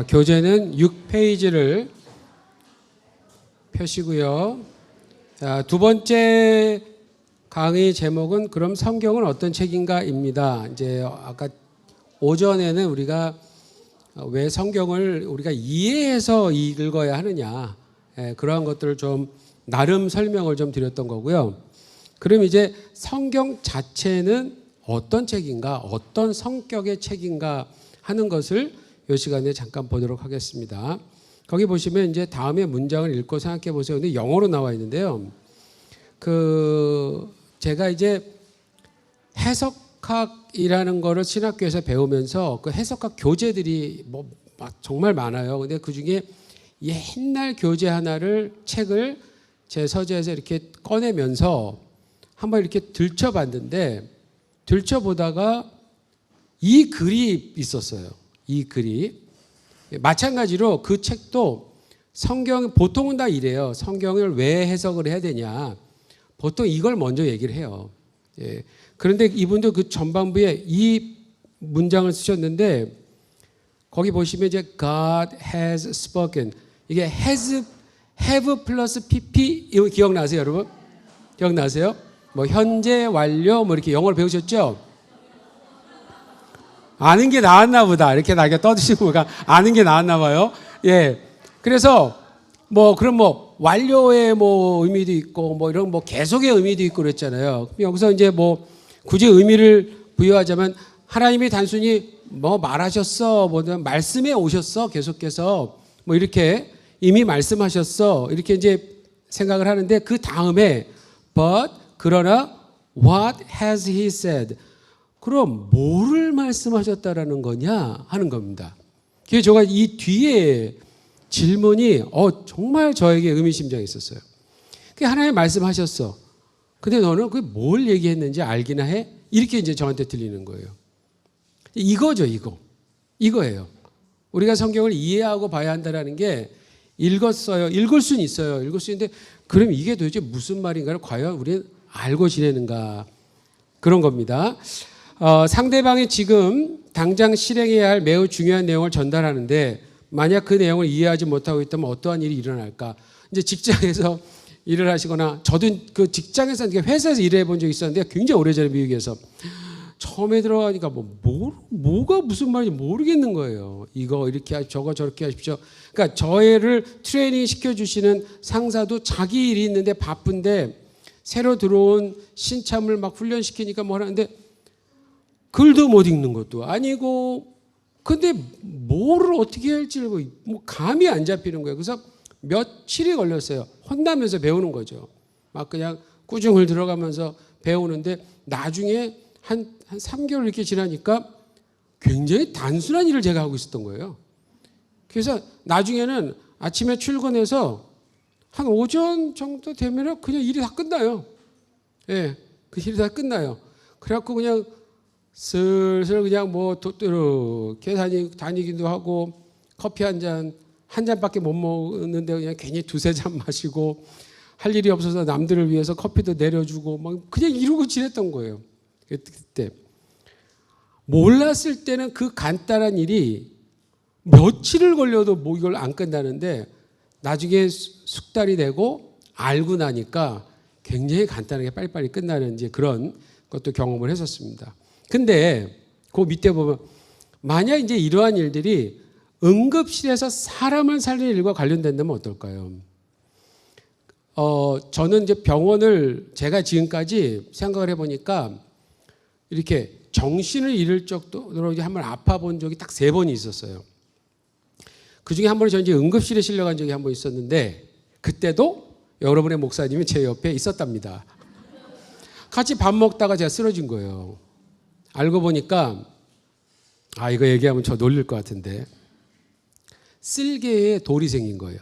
교재는 6페이지를 펴시고요. 두 번째 강의 제목은 그럼 성경은 어떤 책인가입니다. 이제 아까 오전에는 우리가 왜 성경을 우리가 이해해서 읽어야 하느냐, 그러한 것들을 좀 나름 설명을 좀 드렸던 거고요. 그럼 이제 성경 자체는 어떤 책인가, 어떤 성격의 책인가 하는 것을 이 시간에 잠깐 보도록 하겠습니다. 거기 보시면 이제 다음에 문장을 읽고 생각해 보세요. 근데 영어로 나와 있는데요. 제가 이제 해석학이라는 거를 신학교에서 배우면서 그 해석학 교재들이 정말 많아요. 근데 그 중에 옛날 교재 하나를 책을 제 서재에서 이렇게 꺼내면서 한번 이렇게 들춰봤는데 들춰보다가 이 글이 있었어요. 이 글이. 마찬가지로 그 책도 성경, 보통은 다 이래요. 성경을 왜 해석을 해야 되냐. 보통 이걸 먼저 얘기를 해요. 그런데 이분도 그 전반부에 이 문장을 쓰셨는데 거기 보시면 이제 God has spoken. 이게 have 플러스 pp 이거 기억나세요, 여러분? 기억나세요? 뭐 현재 완료 뭐 이렇게 영어를 배우셨죠? 아는 게 나았나 보다. 이렇게 나게 떠드시고 아는 게 나았나 봐요. 예. 그래서 그럼 완료의 의미도 있고 이런 계속의 의미도 있고 그랬잖아요. 여기서 이제 굳이 의미를 부여하자면 하나님이 단순히 말하셨어, 말씀해 오셨어, 계속해서 이렇게 이미 말씀하셨어, 이렇게 이제 생각을 하는데 그 다음에 but 그러나 what has he said? 그럼 뭐를 말씀하셨다라는 거냐 하는 겁니다. 그래서 제가 이 뒤에 질문이 정말 저에게 의미심장이 있었어요. 하나님 말씀하셨어. 근데 너는 그게 뭘 얘기했는지 알기나 해? 이렇게 이제 저한테 들리는 거예요. 이거죠, 이거예요. 우리가 성경을 이해하고 봐야 한다는 게 읽었어요. 읽을 수는 있어요. 읽을 수 있는데 그럼 이게 도대체 무슨 말인가를 과연 우리는 알고 지내는가 그런 겁니다. 상대방이 지금 당장 실행해야 할 매우 중요한 내용을 전달하는데 만약 그 내용을 이해하지 못하고 있다면 어떠한 일이 일어날까? 이제 직장에서 일을 하시거나 저도 그 직장에서 회사에서 일해 본 적이 있었는데 굉장히 오래전에 미국에서 처음에 들어가니까 뭐가 무슨 말인지 모르겠는 거예요. 이거 이렇게 하십시오, 저거 저렇게 하십시오. 그러니까 저희를 트레이닝 시켜주시는 상사도 자기 일이 있는데 바쁜데 새로 들어온 신참을 훈련시키니까 하는데 글도 못 읽는 것도 아니고 근데 뭐를 어떻게 할지 감이 안 잡히는 거예요. 그래서 며칠이 걸렸어요. 혼나면서 배우는 거죠. 그냥 꾸중을 들어가면서 배우는데 나중에 한 3개월 이렇게 지나니까 굉장히 단순한 일을 제가 하고 있었던 거예요. 그래서 나중에는 아침에 출근해서 한 오전 정도 되면 그냥 일이 다 끝나요. 예, 그 일이 다 끝나요. 그래갖고 그냥 슬슬 그냥 이렇게 다니기도 하고 커피 한 잔밖에 못 먹는데 그냥 괜히 두세 잔 마시고 할 일이 없어서 남들을 위해서 커피도 내려주고 그냥 이러고 지냈던 거예요. 그때 몰랐을 때는 그 간단한 일이 며칠을 걸려도 이걸 안 끝나는데 나중에 숙달이 되고 알고 나니까 굉장히 간단하게 빨리빨리 끝나는 이제 그런 것도 경험을 했었습니다. 근데 그 밑에 보면 만약 이제 이러한 일들이 응급실에서 사람을 살리는 일과 관련된다면 어떨까요? 저는 이제 병원을 제가 지금까지 생각을 해보니까 이렇게 정신을 잃을 정도로 한번 아파 본 적이 딱 3번이 있었어요. 그 중에 한 번은 저는 이제 응급실에 실려간 적이 한 번 있었는데 그때도 여러분의 목사님이 제 옆에 있었답니다. 같이 밥 먹다가 제가 쓰러진 거예요. 알고 보니까 이거 얘기하면 저 놀릴 것 같은데 쓸개에 돌이 생긴 거예요.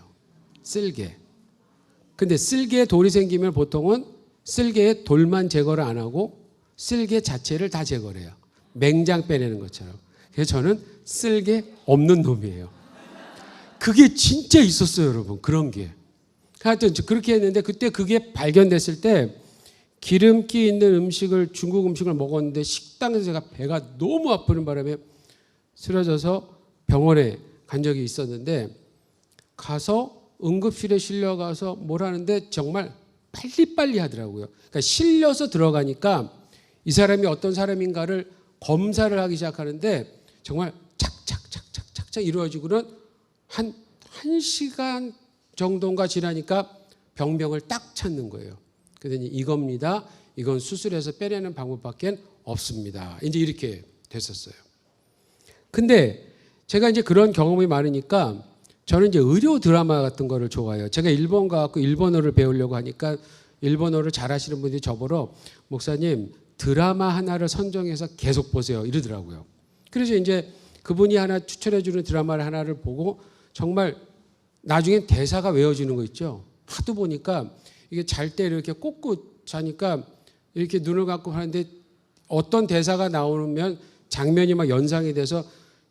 쓸개. 근데 쓸개에 돌이 생기면 보통은 쓸개에 돌만 제거를 안 하고 쓸개 자체를 다 제거를 해요. 맹장 빼내는 것처럼. 그래서 저는 쓸개 없는 놈이에요. 그게 진짜 있었어요, 여러분. 그런 게. 하여튼 그렇게 했는데 그때 그게 발견됐을 때 기름기 있는 음식을 중국 음식을 먹었는데 식당에서 제가 배가 너무 아프는 바람에 쓰러져서 병원에 간 적이 있었는데 가서 응급실에 실려가서 뭘 하는데 정말 빨리빨리 하더라고요. 그러니까 실려서 들어가니까 이 사람이 어떤 사람인가를 검사를 하기 시작하는데 정말 착착착착착착 이루어지고는 한 1시간 정도인가 지나니까 병명을 딱 찾는 거예요. 그랬더니 이겁니다. 이건 수술해서 빼내는 방법밖에 없습니다. 이제 이렇게 됐었어요. 근데 제가 이제 그런 경험이 많으니까 저는 이제 의료 드라마 같은 거를 좋아해요. 제가 일본 가갖고 일본어를 배우려고 하니까 일본어를 잘하시는 분들이 저보러 목사님 드라마 하나를 선정해서 계속 보세요 이러더라고요. 그래서 이제 그분이 하나 추천해주는 드라마를 하나를 보고 정말 나중엔 대사가 외워지는 거 있죠. 하도 보니까 이게 잘 때 이렇게 꽂고 자니까 이렇게 눈을 감고 하는데 어떤 대사가 나오면 장면이 막 연상이 돼서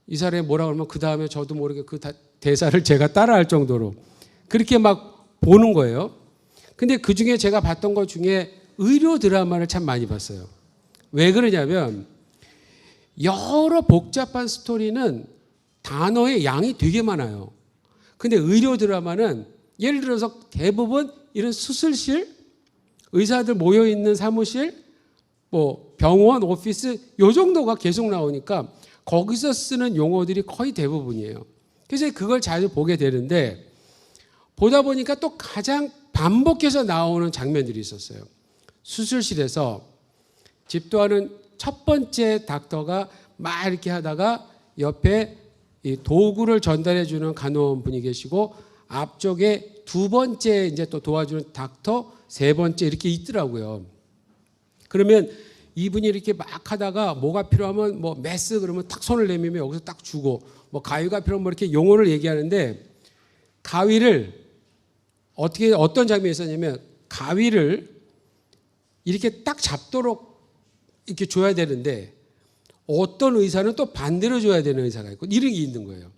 이 사람이 뭐라 그러면 그 다음에 저도 모르게 그 대사를 제가 따라할 정도로 그렇게 막 보는 거예요. 근데 그 중에 제가 봤던 것 중에 의료 드라마를 참 많이 봤어요. 왜 그러냐면 여러 복잡한 스토리는 단어의 양이 되게 많아요. 근데 의료 드라마는 예를 들어서 대부분 이런 수술실, 의사들 모여있는 사무실, 뭐 병원, 오피스 요 정도가 계속 나오니까 거기서 쓰는 용어들이 거의 대부분이에요. 그래서 그걸 자주 보게 되는데 보다 보니까 또 가장 반복해서 나오는 장면들이 있었어요. 수술실에서 집도하는 첫 번째 닥터가 막 이렇게 하다가 옆에 이 도구를 전달해 주는 간호원분이 계시고 앞쪽에 두 번째 이제 또 도와주는 닥터, 세 번째 이렇게 있더라고요. 그러면 이분이 이렇게 막 하다가 뭐가 필요하면 뭐 메스 그러면 탁 손을 내밀면 여기서 딱 주고 뭐 가위가 필요하면 뭐 이렇게 용어를 얘기하는데 가위를 어떻게 어떤 장면이 있었냐면 가위를 이렇게 딱 잡도록 이렇게 줘야 되는데 어떤 의사는 또 반대로 줘야 되는 의사가 있고 이런 게 있는 거예요.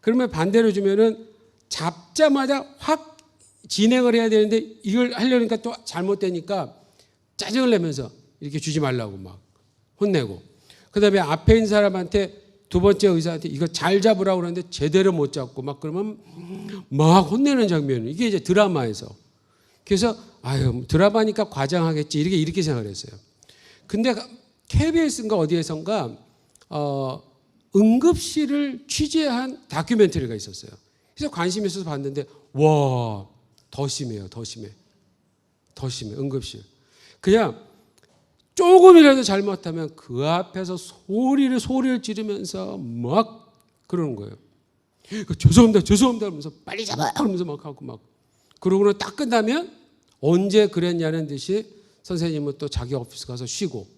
그러면 반대로 주면은 잡자마자 확 진행을 해야 되는데 이걸 하려니까 또 잘못되니까 짜증을 내면서 이렇게 주지 말라고 막 혼내고 그다음에 앞에 있는 사람한테 두 번째 의사한테 이거 잘 잡으라고 그러는데 제대로 못 잡고 막 그러면 막 혼내는 장면. 이게 이제 드라마에서. 그래서 아유 드라마니까 과장하겠지 이렇게 생각을 했어요. 근데 KBS인가 어디에선가 응급실을 취재한 다큐멘터리가 있었어요. 그래서 관심이 있어서 봤는데 와 더 심해요. 더 심해. 응급실. 그냥 조금이라도 잘못하면 그 앞에서 소리를 지르면서 막 그러는 거예요. 죄송합니다 하면서 빨리 잡아 하면서 막 하고 막 그러고는 딱 끝나면 언제 그랬냐는 듯이 선생님은 또 자기 오피스 가서 쉬고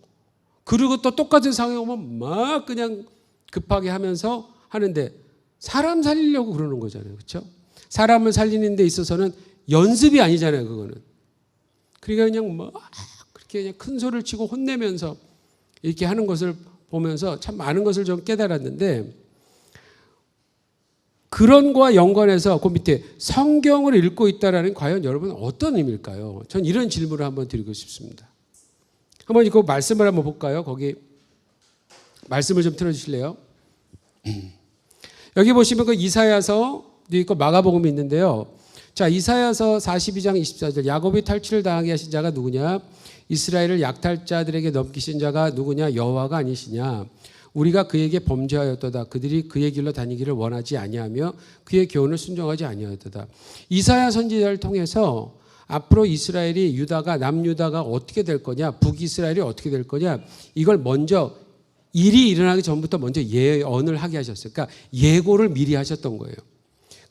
그리고 또 똑같은 상황이 오면 막 그냥 급하게 하면서 하는데 사람 살리려고 그러는 거잖아요. 그렇죠? 사람을 살리는 데 있어서는 연습이 아니잖아요. 그거는. 그러니까 그냥 막 그렇게 그냥 큰 소리를 치고 혼내면서 이렇게 하는 것을 보면서 참 많은 것을 좀 깨달았는데 그런 거와 연관해서 그 밑에 성경을 읽고 있다라는 과연 여러분 어떤 의미일까요? 전 이런 질문을 한번 드리고 싶습니다. 한번 그 말씀을 한번 볼까요? 거기 말씀을 좀 틀어주실래요? 여기 보시면 그 이사야서도 있고 마가복음이 있는데요. 자, 이사야서 42장 24절 야곱이 탈취를 당하게 하신 자가 누구냐? 이스라엘을 약탈자들에게 넘기신 자가 누구냐? 여호와가 아니시냐? 우리가 그에게 범죄하였도다. 그들이 그의 길로 다니기를 원하지 아니하며 그의 교훈을 순종하지 아니하였도다. 이사야 선지자를 통해서 앞으로 이스라엘이 유다가 남유다가 어떻게 될 거냐? 북이스라엘이 어떻게 될 거냐? 이걸 먼저 일이 일어나기 전부터 먼저 예언을 하게 하셨어요. 그러니까 예고를 미리 하셨던 거예요.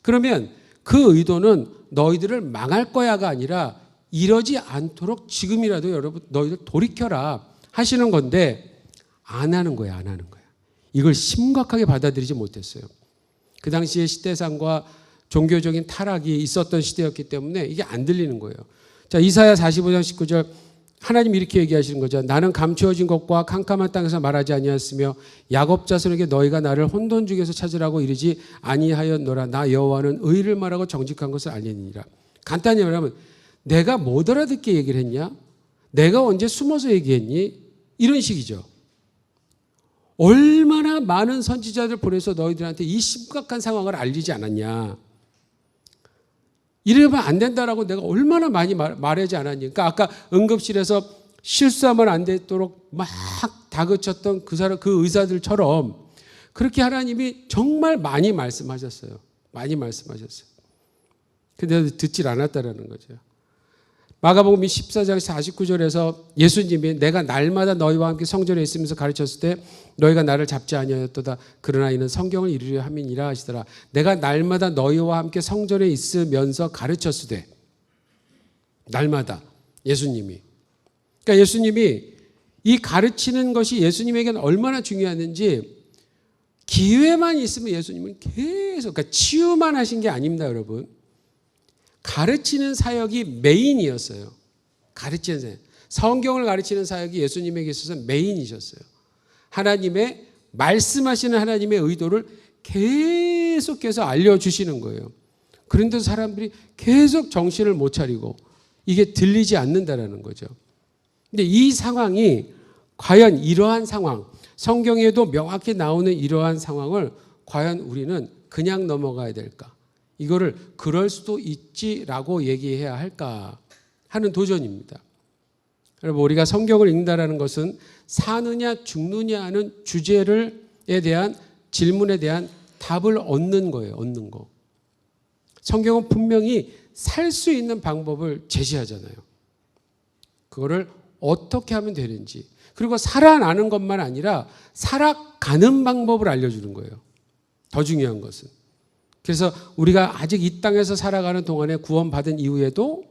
그러면 그 의도는 너희들을 망할 거야가 아니라 이러지 않도록 지금이라도 여러분 너희들 돌이켜라 하시는 건데 안 하는 거예요. 안 하는 거예요. 이걸 심각하게 받아들이지 못했어요. 그 당시에 시대상과 종교적인 타락이 있었던 시대였기 때문에 이게 안 들리는 거예요. 자, 이사야 45장 19절 하나님 이렇게 얘기하시는 거죠. 나는 감추어진 것과 캄캄한 땅에서 말하지 아니하였으며 야곱 자손에게 너희가 나를 혼돈 중에서 찾으라고 이르지 아니하였노라. 나 여호와는 의를 말하고 정직한 것을 알리니라. 간단히 말하면 내가 못 알아듣게 얘기를 했냐? 내가 언제 숨어서 얘기했니? 이런 식이죠. 얼마나 많은 선지자들 보내서 너희들한테 이 심각한 상황을 알리지 않았냐. 이러면 안 된다라고 내가 얼마나 많이 말하지 않았냐. 그러니까 아까 응급실에서 실수하면 안 되도록 막 다그쳤던 그 사람, 그 의사들처럼 그렇게 하나님이 정말 많이 말씀하셨어요. 많이 말씀하셨어요. 근데 듣질 않았다라는 거죠. 마가복음 14장 49절에서 예수님이 내가 날마다 너희와 함께 성전에 있으면서 가르쳤을 때 너희가 나를 잡지 아니하였도다. 그러나 이는 성경을 이루려 함이니라 하시더라. 내가 날마다 너희와 함께 성전에 있으면서 가르쳤을 때 날마다 예수님이. 그러니까 예수님이 이 가르치는 것이 예수님에게는 얼마나 중요했는지 기회만 있으면 예수님은 계속, 그러니까 치유만 하신 게 아닙니다, 여러분. 가르치는 사역이 메인이었어요. 가르치는 사역. 성경을 가르치는 사역이 예수님에게 있어서 메인이셨어요. 하나님의 말씀하시는 하나님의 의도를 계속해서 알려주시는 거예요. 그런데 사람들이 계속 정신을 못 차리고 이게 들리지 않는다라는 거죠. 근데 이 상황이 과연 이러한 상황, 성경에도 명확히 나오는 이러한 상황을 과연 우리는 그냥 넘어가야 될까? 이거를 그럴 수도 있지라고 얘기해야 할까 하는 도전입니다. 여러분, 우리가 성경을 읽는다는 것은 사느냐 죽느냐 하는 주제에 대한 질문에 대한 답을 얻는 거예요. 얻는 거. 성경은 분명히 살 수 있는 방법을 제시하잖아요. 그거를 어떻게 하면 되는지, 그리고 살아나는 것만 아니라 살아가는 방법을 알려주는 거예요. 더 중요한 것은. 그래서 우리가 아직 이 땅에서 살아가는 동안에 구원받은 이후에도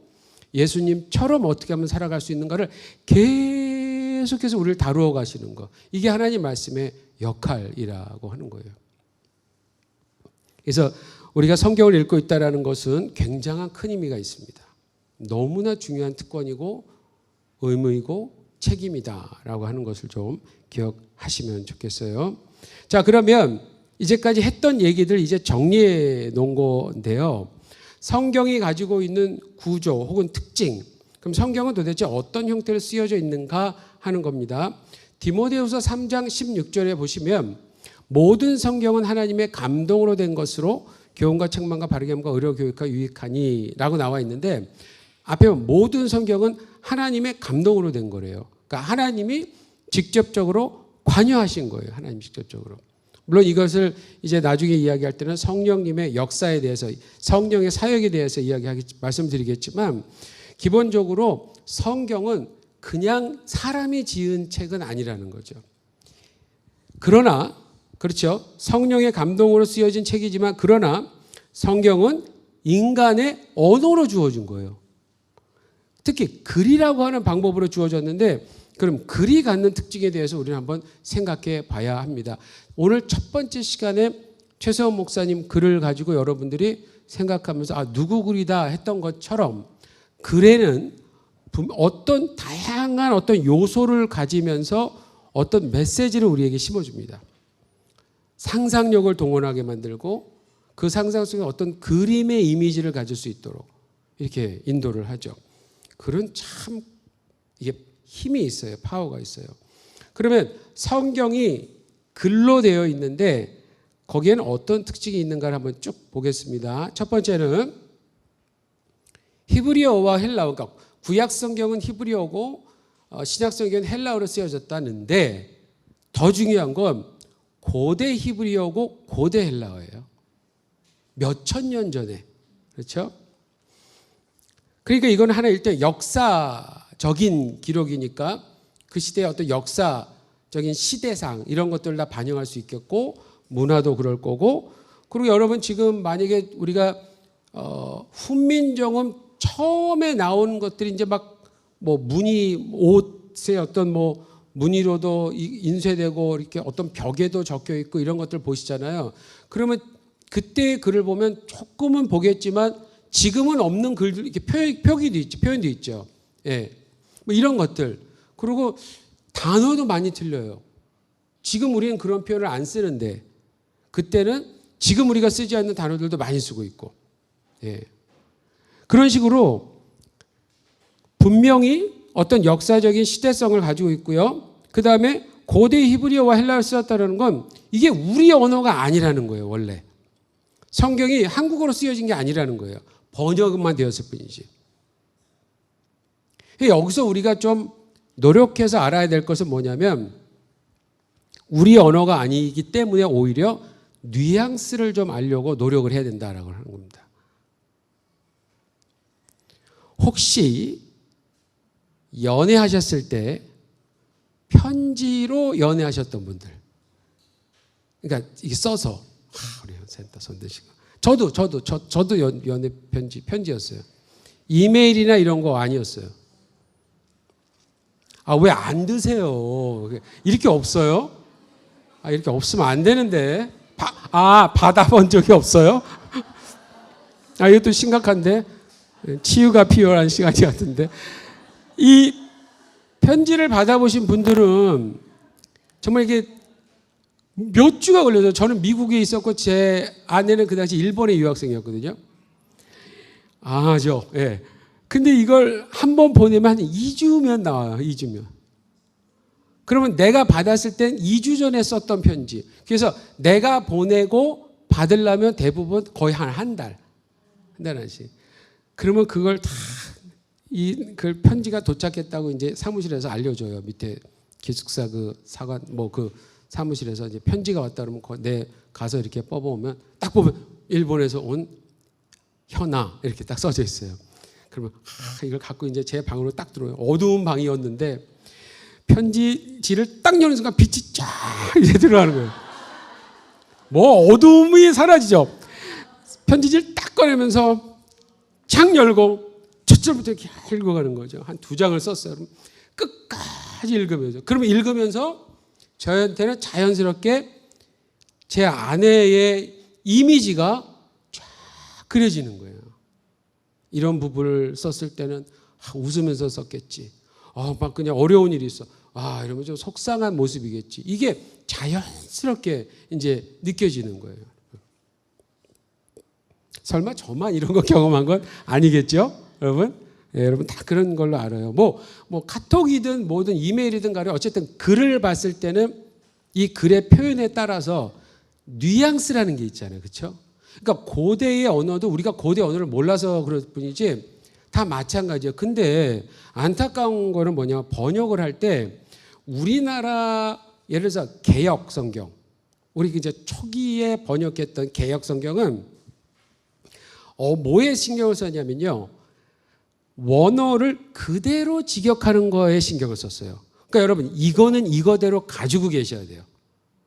예수님처럼 어떻게 하면 살아갈 수 있는가를 계속해서 우리를 다루어 가시는 것. 이게 하나님 말씀의 역할이라고 하는 거예요. 그래서 우리가 성경을 읽고 있다는 것은 굉장한 큰 의미가 있습니다. 너무나 중요한 특권이고 의무이고 책임이다라고 하는 것을 좀 기억하시면 좋겠어요. 자, 그러면 이제까지 했던 얘기들 이제 정리해 놓은 건데요. 성경이 가지고 있는 구조 혹은 특징, 그럼 성경은 도대체 어떤 형태로 쓰여져 있는가 하는 겁니다. 디모데후서 3장 16절에 보시면 모든 성경은 하나님의 감동으로 된 것으로 교훈과 책망과 바르게 함과 의로 교육과 유익하니 라고 나와 있는데, 앞에 모든 성경은 하나님의 감동으로 된 거래요. 그러니까 하나님이 직접적으로 관여하신 거예요. 하나님 직접적으로. 물론 이것을 이제 나중에 이야기할 때는 성령님의 역사에 대해서, 성령의 사역에 대해서 말씀드리겠지만, 기본적으로 성경은 그냥 사람이 지은 책은 아니라는 거죠. 그러나, 그렇죠. 성령의 감동으로 쓰여진 책이지만, 그러나 성경은 인간의 언어로 주어진 거예요. 특히 글이라고 하는 방법으로 주어졌는데, 그럼 글이 갖는 특징에 대해서 우리는 한번 생각해 봐야 합니다. 오늘 첫 번째 시간에 최세원 목사님 글을 가지고 여러분들이 생각하면서 누구 글이다 했던 것처럼 글에는 어떤 다양한 어떤 요소를 가지면서 어떤 메시지를 우리에게 심어줍니다. 상상력을 동원하게 만들고 그 상상 속에 어떤 그림의 이미지를 가질 수 있도록 이렇게 인도를 하죠. 글은 참 이게 힘이 있어요. 파워가 있어요. 그러면 성경이 글로 되어 있는데 거기에는 어떤 특징이 있는가를 한번 쭉 보겠습니다. 첫 번째는 히브리어와 헬라어, 그러니까 구약 성경은 히브리어고 신약 성경은 헬라어로 쓰여졌다는데, 더 중요한 건 고대 히브리어고 고대 헬라어예요. 몇천 년 전에. 그렇죠? 그러니까 이건 하나 일단 역사적인 기록이니까 그 시대의 어떤 역사적인 시대상 이런 것들을 다 반영할 수 있겠고, 문화도 그럴 거고, 그리고 여러분 지금 만약에 우리가 훈민정음 처음에 나온 것들이 이제 막 뭐 무늬 옷에 어떤 뭐 무늬로도 인쇄되고 이렇게 어떤 벽에도 적혀 있고 이런 것들 보시잖아요. 그러면 그때의 글을 보면 조금은 보겠지만 지금은 없는 글들, 이렇게 표기도 있죠. 표현도 있죠. 예. 뭐 이런 것들. 그리고 단어도 많이 틀려요. 지금 우리는 그런 표현을 안 쓰는데 그때는 지금 우리가 쓰지 않는 단어들도 많이 쓰고 있고. 예. 그런 식으로 분명히 어떤 역사적인 시대성을 가지고 있고요. 그 다음에 고대 히브리어와 헬라어를 쓰였다는 건 이게 우리 언어가 아니라는 거예요. 원래 성경이 한국어로 쓰여진 게 아니라는 거예요. 번역만 되었을 뿐이지. 여기서 우리가 좀 노력해서 알아야 될 것은 뭐냐면 우리 언어가 아니기 때문에 오히려 뉘앙스를 좀 알려고 노력을 해야 된다라고 하는 겁니다. 혹시 연애하셨을 때 편지로 연애하셨던 분들, 그러니까 이게 써서 우리 센터 손대시고 저도 연애 편지였어요. 이메일이나 이런 거 아니었어요. 왜 안 드세요? 이렇게 없어요? 이렇게 없으면 안 되는데. 받아본 적이 없어요? 이것도 심각한데. 치유가 필요한 시간이 같은데. 이 편지를 받아보신 분들은 정말 이게 몇 주가 걸려서 저는 미국에 있었고 제 아내는 그 당시 일본의 유학생이었거든요. 예. 근데 이걸 한 번 보내면 한 2주면 나와요. 2주면. 그러면 내가 받았을 땐 2주 전에 썼던 편지. 그래서 내가 보내고 받으려면 대부분 거의 한 달. 한 달 한씩. 그러면 그걸 다 그 편지가 도착했다고 이제 사무실에서 알려줘요. 밑에 기숙사 그 사관 그 사무실에서 이제 편지가 왔다 그러면 내 가서 이렇게 뽑아오면 딱 보면 일본에서 온 현아 이렇게 딱 써져 있어요. 그러면 이걸 갖고 이제 제 방으로 딱 들어요. 어두운 방이었는데 편지지를 딱 여는 순간 빛이 쫙 이제 들어가는 거예요. 어두움이 사라지죠. 편지지를 딱 꺼내면서 창 열고 첫 절부터 이렇게 읽어가는 거죠. 한 2장을 썼어요. 그럼 끝까지 읽으면서. 그러면 읽으면서 저한테는 자연스럽게 제 아내의 이미지가 쫙 그려지는 거예요. 이런 부분을 썼을 때는 웃으면서 썼겠지. 막 그냥 어려운 일이 있어. 이러면 좀 속상한 모습이겠지. 이게 자연스럽게 이제 느껴지는 거예요. 설마 저만 이런 거 경험한 건 아니겠죠? 여러분? 예, 여러분 다 그런 걸로 알아요. 카톡이든 뭐든 이메일이든 간에 어쨌든 글을 봤을 때는 이 글의 표현에 따라서 뉘앙스라는 게 있잖아요. 그렇죠? 그러니까 고대의 언어도 우리가 고대 언어를 몰라서 그럴 뿐이지 다 마찬가지예요. 근데 안타까운 거는 뭐냐면 번역을 할 때 우리나라 예를 들어서 개역 성경, 우리 이제 초기에 번역했던 개역 성경은 뭐에 신경을 썼냐면요. 원어를 그대로 직역하는 거에 신경을 썼어요. 그러니까 여러분 이거는 이거대로 가지고 계셔야 돼요.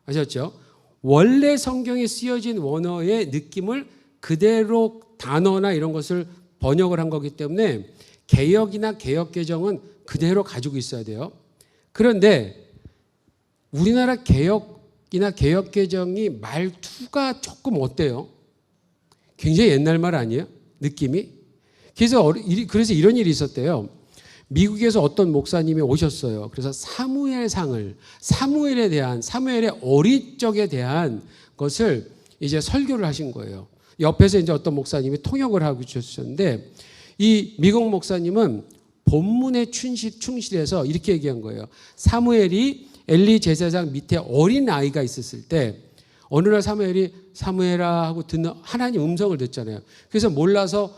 아셨죠? 원래 성경에 쓰여진 원어의 느낌을 그대로 단어나 이런 것을 번역을 한 거기 때문에 개역이나 개역개정은 그대로 가지고 있어야 돼요. 그런데 우리나라 개역이나 개역개정이 말투가 조금 어때요? 굉장히 옛날 말 아니에요? 느낌이? 그래서 이런 일이 있었대요. 미국에서 어떤 목사님이 오셨어요. 그래서 사무엘상을 사무엘의 어릴 적에 대한 것을 이제 설교를 하신 거예요. 옆에서 이제 어떤 목사님이 통역을 하고 주셨는데 이 미국 목사님은 본문에 충실해서 이렇게 얘기한 거예요. 사무엘이 엘리 제사장 밑에 어린 아이가 있었을 때 어느 날 사무엘이 사무엘아 하고 듣는 하나님 음성을 듣잖아요. 그래서 몰라서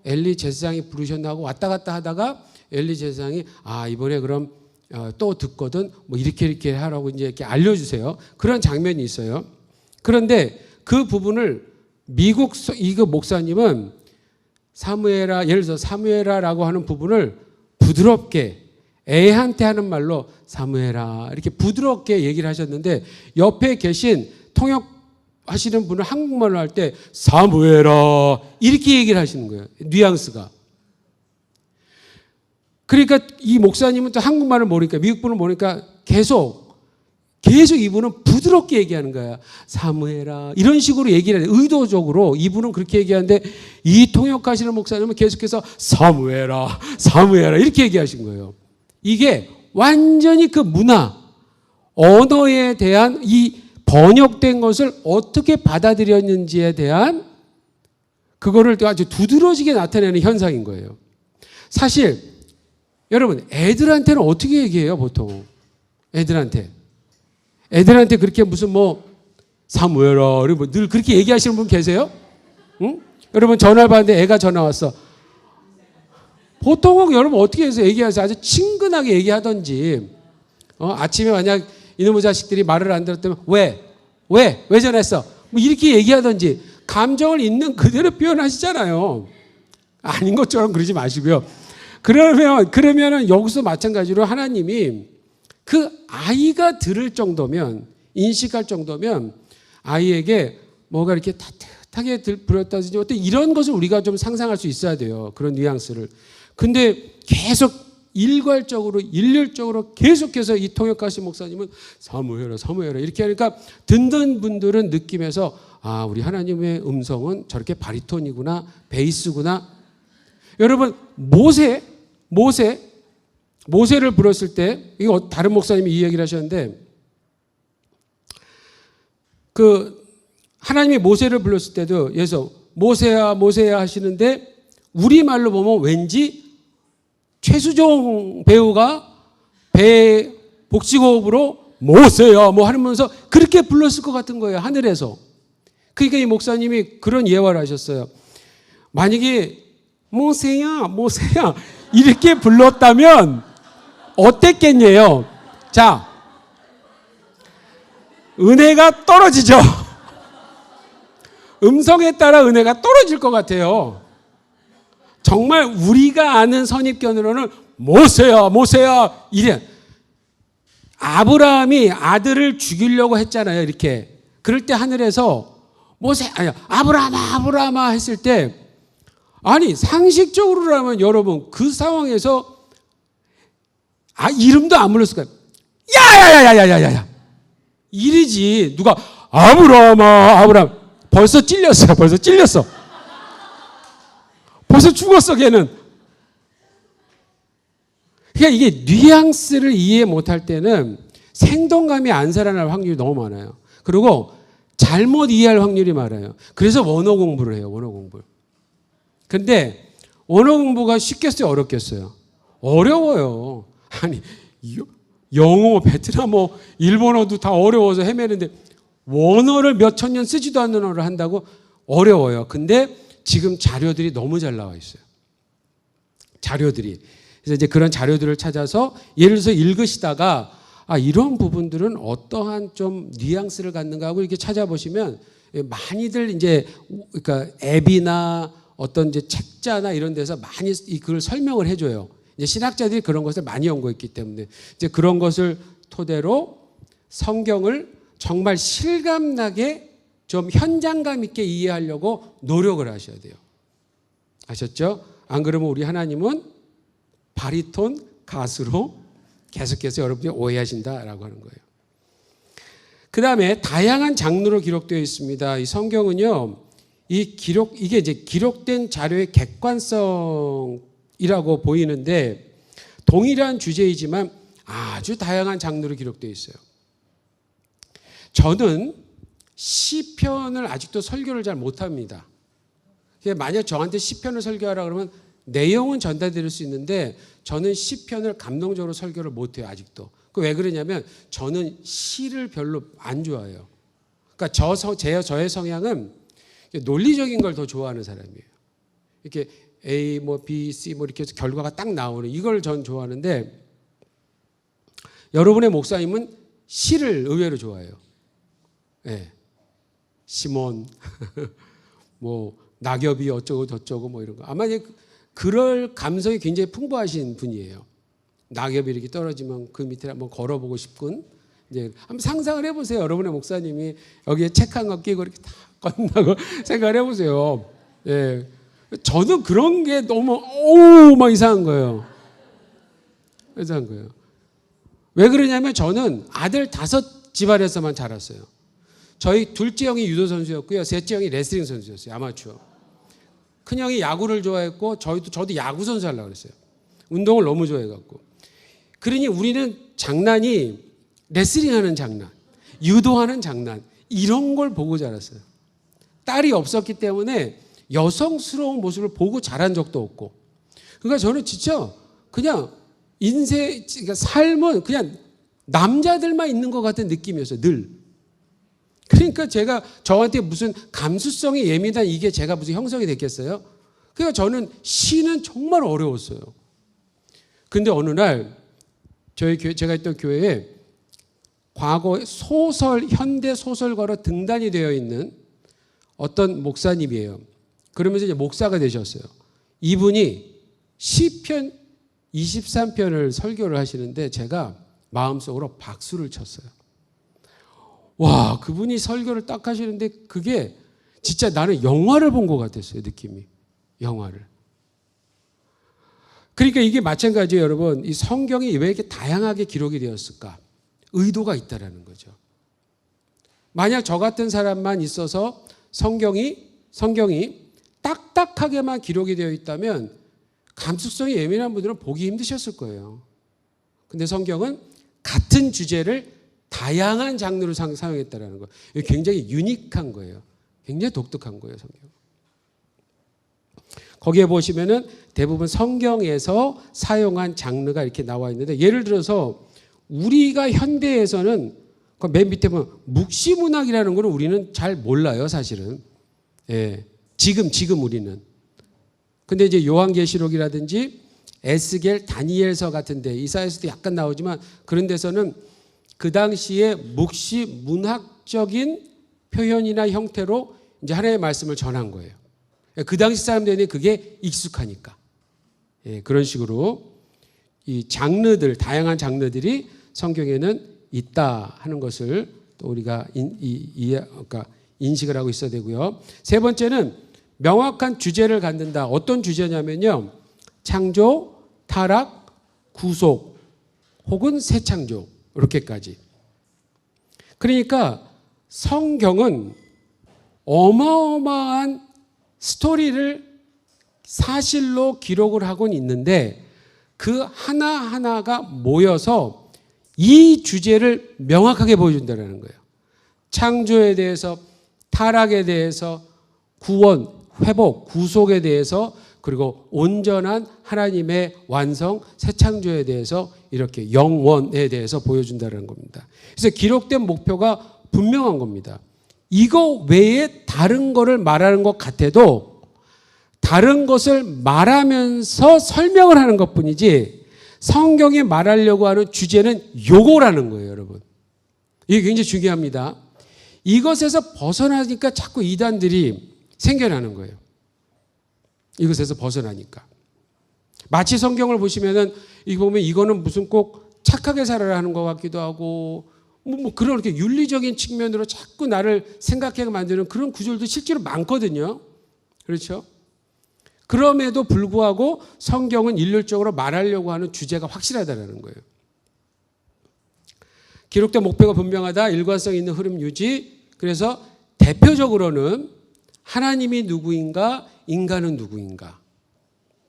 엘리 제사장이 부르셨나 하고 왔다 갔다 하다가 엘리 제사장이 이번에 그럼 또 듣거든 이렇게 하라고 이제 이렇게 알려주세요. 그런 장면이 있어요. 그런데 그 부분을 미국 이거 목사님은 사무엘아 예를 들어서 사무엘아라고 하는 부분을 부드럽게 애한테 하는 말로 사무엘아 이렇게 부드럽게 얘기를 하셨는데 옆에 계신 통역하시는 분은 한국말로 할 때 사무엘아 이렇게 얘기를 하시는 거예요. 뉘앙스가. 그러니까 이 목사님은 또 한국말을 모르니까 미국 분을 모르니까 계속 이분은 부드럽게 얘기하는 거야. 사무엘아 이런 식으로 얘기를 해요. 의도적으로 이분은 그렇게 얘기하는데 이 통역하시는 목사님은 계속해서 사무엘아 이렇게 얘기하신 거예요. 이게 완전히 그 문화 언어에 대한 이 번역된 것을 어떻게 받아들였는지에 대한 그거를 아주 두드러지게 나타내는 현상인 거예요. 사실 여러분 애들한테는 어떻게 얘기해요 보통? 애들한테 애들한테 그렇게 무슨 뭐 사무엘아 늘 그렇게 얘기하시는 분 계세요? 응? 여러분 전화를 받는데 애가 전화 왔어. 보통은 여러분 어떻게 해서 얘기하세요? 아주 친근하게 얘기하던지 아침에 만약 이놈의 자식들이 말을 안 들었다면 왜 전화했어? 뭐 이렇게 얘기하던지 감정을 있는 그대로 표현하시잖아요. 아닌 것처럼 그러지 마시고요. 그러면은 여기서 마찬가지로 하나님이 그 아이가 들을 정도면 인식할 정도면 아이에게 뭐가 이렇게 따뜻하게 부렸다든지 어떤 이런 것을 우리가 좀 상상할 수 있어야 돼요. 그런 뉘앙스를. 근데 계속 일률적으로 계속해서 이 통역하신 목사님은 사무해라 이렇게 하니까 듣는 분들은 느낌에서 아, 우리 하나님의 음성은 저렇게 바리톤이구나, 베이스구나. 여러분 모세를 불렀을 때 이거 다른 목사님이 이 얘기를 하셨는데 그 하나님이 모세를 불렀을 때도 예서 모세야 하시는데 우리말로 보면 왠지 최수종 배우가 배 복식호흡으로 모세야 뭐 하면서 그렇게 불렀을 것 같은 거예요. 하늘에서. 그러니까 이 목사님이 그런 예화를 하셨어요. 만약에 모세야 이렇게 불렀다면 어땠겠냐요? 자, 은혜가 떨어지죠. 음성에 따라 은혜가 떨어질 것 같아요. 정말 우리가 아는 선입견으로는 모세야 이래. 아브라함이 아들을 죽이려고 했잖아요. 이렇게. 그럴 때 하늘에서 아브라함아 했을 때 아니 상식적으로라면 여러분 그 상황에서 이름도 안 불렀을 거예요. 야야야야야야야 이러지. 누가 아브라함 벌써 찔렸어요. 벌써 죽었어 걔는. 그러니까 이게 뉘앙스를 이해 못할 때는 생동감이 안 살아날 확률이 너무 많아요. 그리고 잘못 이해할 확률이 많아요. 그래서 원어 공부를 해요. 원어 공부를. 근데 원어 공부가 쉽겠어요? 어렵겠어요? 어려워요. 아니 영어, 베트남어, 일본어도 다 어려워서 헤매는데 원어를 몇 천 년 쓰지도 않는 언어를 한다고 어려워요. 근데 지금 자료들이 너무 잘 나와 있어요. 자료들이. 그래서 이제 그런 자료들을 찾아서 예를 들어서 읽으시다가 이런 부분들은 어떠한 좀 뉘앙스를 갖는가 하고 이렇게 찾아보시면 많이들 이제 그러니까 앱이나 어떤 이제 책자나 이런 데서 많이 그걸 설명을 해줘요. 이제 신학자들이 그런 것을 많이 연구했기 때문에 이제 그런 것을 토대로 성경을 정말 실감나게 좀 현장감 있게 이해하려고 노력을 하셔야 돼요. 아셨죠? 안 그러면 우리 하나님은 바리톤 가수로 계속해서 여러분이 오해하신다라고 하는 거예요. 그 다음에 다양한 장르로 기록되어 있습니다. 이 성경은요, 이게 이제 기록된 자료의 객관성이라고 보이는데 동일한 주제이지만 아주 다양한 장르로 기록되어 있어요. 저는 시편을 아직도 설교를 잘 못합니다. 만약 저한테 시편을 설교하라 그러면 내용은 전달드릴 수 있는데 저는 시편을 감동적으로 설교를 못해요. 아직도. 왜 그러냐면 저는 시를 별로 안 좋아해요. 그러니까 저의 성향은 논리적인 걸 더 좋아하는 사람이에요. 이렇게 A, B, C 이렇게 해서 결과가 딱 나오는 이걸 전 좋아하는데 여러분의 목사님은 시를 의외로 좋아해요. 네. 시몬, 낙엽이 어쩌고 저쩌고 이런 거. 아마 그럴 감성이 굉장히 풍부하신 분이에요. 낙엽이 이렇게 떨어지면 그 밑에 한번 걸어보고 싶군. 이제 한번 상상을 해보세요. 여러분의 목사님이 여기에 책 한 권 끼고 이렇게 다 건너고 생각을 해보세요. 예. 저는 그런 게 너무 막 이상한 거예요. 이상한 거예요. 왜 그러냐면 저는 아들 5 집안에서만 자랐어요. 저희 둘째 형이 유도 선수였고요. 셋째 형이 레슬링 선수였어요. 아마추어. 큰형이 야구를 좋아했고 저도 야구 선수 하려고 그랬어요. 운동을 너무 좋아해갖고. 그러니 우리는 장난이 레슬링하는 장난, 유도하는 장난 이런 걸 보고 자랐어요. 딸이 없었기 때문에 여성스러운 모습을 보고 자란 적도 없고. 그러니까 저는 진짜 그냥 그러니까 삶은 그냥 남자들만 있는 것 같은 느낌이었어요. 늘. 그러니까 제가 저한테 무슨 감수성이 예민한 이게 제가 무슨 형성이 됐겠어요? 그러니까 저는 시는 정말 어려웠어요. 근데 어느 날 저희 교회, 제가 있던 교회에 과거 소설, 현대 소설가로 등단이 되어 있는 어떤 목사님이에요. 그러면서 이제 목사가 되셨어요. 이분이 시편 23편을 설교를 하시는데 제가 마음속으로 박수를 쳤어요. 와, 그분이 설교를 딱 하시는데 그게 진짜 나는 영화를 본 것 같았어요. 느낌이. 영화를. 그러니까 이게 마찬가지예요, 여러분. 이 성경이 왜 이렇게 다양하게 기록이 되었을까? 의도가 있다라는 거죠. 만약 저 같은 사람만 있어서 성경이 딱딱하게만 기록이 되어 있다면 감수성이 예민한 분들은 보기 힘드셨을 거예요. 근데 성경은 같은 주제를 다양한 장르로 사용했다라는 거예요. 이게 굉장히 유니크한 거예요. 굉장히 독특한 거예요, 성경. 거기에 보시면은 대부분 성경에서 사용한 장르가 이렇게 나와 있는데 예를 들어서 우리가 현대에서는 맨 밑에 보면 묵시문학이라는 걸 우리는 잘 몰라요, 사실은. 예. 지금 우리는. 근데 이제 요한계시록이라든지 에스겔, 다니엘서 같은 데 이사야서도 약간 나오지만 그런 데서는 그 당시에 묵시문학적인 표현이나 형태로 이제 하나님의 말씀을 전한 거예요. 그 당시 사람들에게 그게 익숙하니까. 예, 그런 식으로 이 장르들, 다양한 장르들이 성경에는 있다 하는 것을 또 우리가 그러니까 인식을 하고 있어야 되고요. 세 번째는 명확한 주제를 갖는다. 어떤 주제냐면요. 창조, 타락, 구속 혹은 새 창조 이렇게까지. 그러니까 성경은 어마어마한 스토리를 사실로 기록을 하고는 있는데 그 하나하나가 모여서 이 주제를 명확하게 보여준다는 거예요. 창조에 대해서, 타락에 대해서, 구원, 회복, 구속에 대해서 그리고 온전한 하나님의 완성, 새 창조에 대해서 이렇게 영원에 대해서 보여준다는 겁니다. 그래서 기록된 목표가 분명한 겁니다. 이거 외에 다른 거를 말하는 것 같아도 다른 것을 말하면서 설명을 하는 것뿐이지 성경이 말하려고 하는 주제는 요거라는 거예요, 여러분. 이게 굉장히 중요합니다. 이것에서 벗어나니까 자꾸 이단들이 생겨나는 거예요. 이것에서 벗어나니까. 마치 성경을 보시면은 이거 보면 이거는 무슨 꼭 착하게 살아라 하는 것 같기도 하고 뭐 그런 이렇게 윤리적인 측면으로 자꾸 나를 생각하게 만드는 그런 구절도 실제로 많거든요. 그렇죠? 그럼에도 불구하고 성경은 일률적으로 말하려고 하는 주제가 확실하다는 거예요. 기록된 목표가 분명하다, 일관성 있는 흐름 유지. 그래서 대표적으로는 하나님이 누구인가, 인간은 누구인가.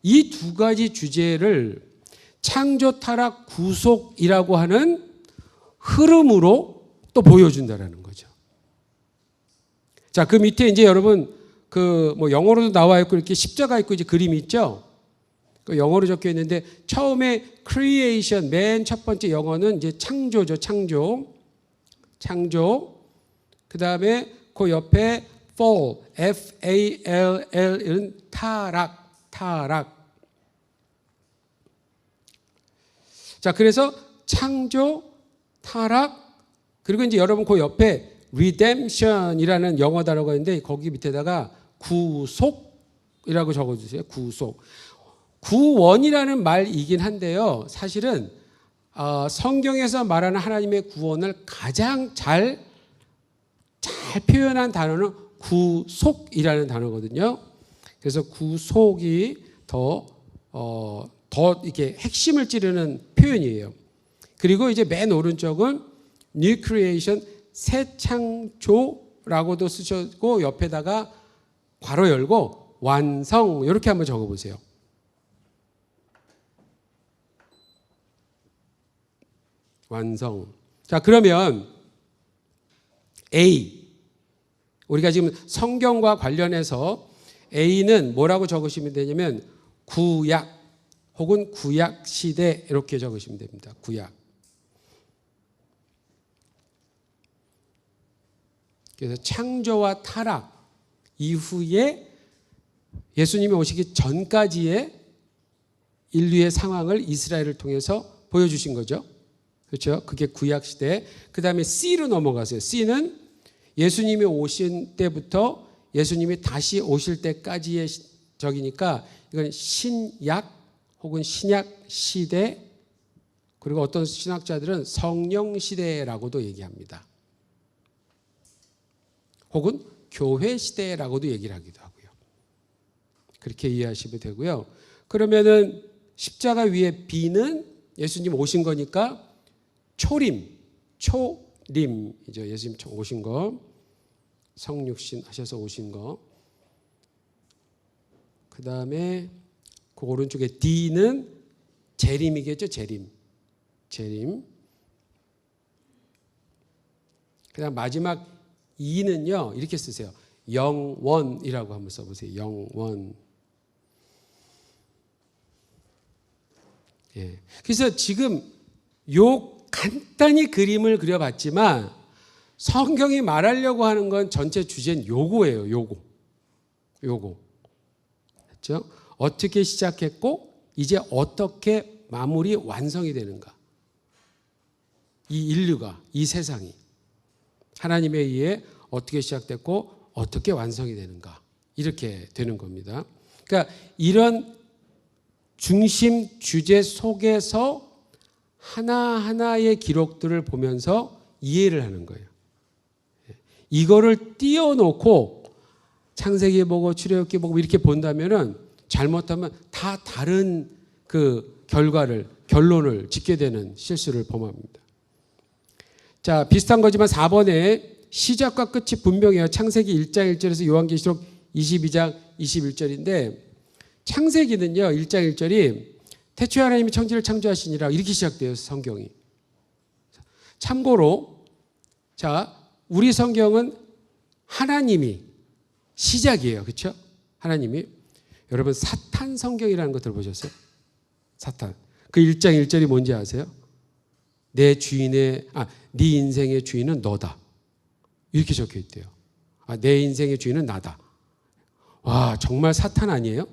이 두 가지 주제를 창조, 타락, 구속이라고 하는 흐름으로 또 보여준다라는 거죠. 자, 그 밑에 이제 여러분 그 뭐 영어로도 나와 있고 이렇게 십자가 있고 이제 그림이 있죠. 그 영어로 적혀 있는데 처음에 creation 맨 첫 번째 영어는 이제 창조죠, 창조. 그다음에 그 옆에 fall, F-A-L-L은 타락. 자, 그래서 창조, 타락, 그리고 이제 여러분 그 옆에 redemption이라는 영어 단어가 있는데 거기 밑에다가 구속이라고 적어주세요. 구속. 구원이라는 말이긴 한데요. 사실은 성경에서 말하는 하나님의 구원을 가장 잘 표현한 단어는 구속이라는 단어거든요. 그래서 구속이 더 이렇게 핵심을 찌르는 표현이에요. 그리고 이제 맨 오른쪽은 New Creation, 새 창조라고도 쓰셨고 옆에다가 괄호 열고 완성 이렇게 한번 적어보세요. 완성. 자, 그러면 A. 우리가 지금 성경과 관련해서 A는 뭐라고 적으시면 되냐면 구약 혹은 구약 시대 이렇게 적으시면 됩니다. 구약. 그래서 창조와 타락 이후에 예수님이 오시기 전까지의 인류의 상황을 이스라엘을 통해서 보여주신 거죠. 그렇죠? 그게 구약 시대. 그 다음에 C로 넘어가세요. C는 예수님이 오신 때부터 예수님이 다시 오실 때까지의 적이니까 이건 신약 혹은 신약 시대, 그리고 어떤 신학자들은 성령 시대라고도 얘기합니다. 혹은 교회 시대라고도 얘기를 하기도 하고요. 그렇게 이해하시면 되고요. 그러면은 십자가 위에 B는 예수님 오신 거니까 초림이죠. 예수님 오신 거, 성육신 하셔서 오신 거. 그 다음에 그 오른쪽에 D는 재림이겠죠. 재림. 그 다음 마지막 E는요, 이렇게 쓰세요. 영원이라고 한번 써보세요. 영원. 예. 그래서 지금 요 간단히 그림을 그려봤지만 성경이 말하려고 하는 건 전체 주제는 요거예요. 요거. 그렇죠? 어떻게 시작했고 이제 어떻게 마무리 완성이 되는가. 이 인류가, 이 세상이 하나님에 의해 어떻게 시작됐고 어떻게 완성이 되는가. 이렇게 되는 겁니다. 그러니까 이런 중심 주제 속에서 하나하나의 기록들을 보면서 이해를 하는 거예요. 이거를 띄워놓고 창세기 보고 출애굽기 보고 이렇게 본다면은 잘못하면 다 다른 그 결론을 짓게 되는 실수를 범합니다. 자, 비슷한 거지만 4번에 시작과 끝이 분명해요. 창세기 1장 1절에서 요한계시록 22장 21절인데 창세기는요, 1장 1절이 태초에 하나님이 천지를 창조하시니라 이렇게 시작돼요, 성경이. 참고로 자, 우리 성경은 하나님이 시작이에요. 그렇죠? 하나님이. 여러분 사탄 성경이라는 거 들어보셨어요? 사탄. 그 1장 1절이 뭔지 아세요? 네 인생의 주인은 너다. 이렇게 적혀 있대요. 내 인생의 주인은 나다. 와, 정말 사탄 아니에요?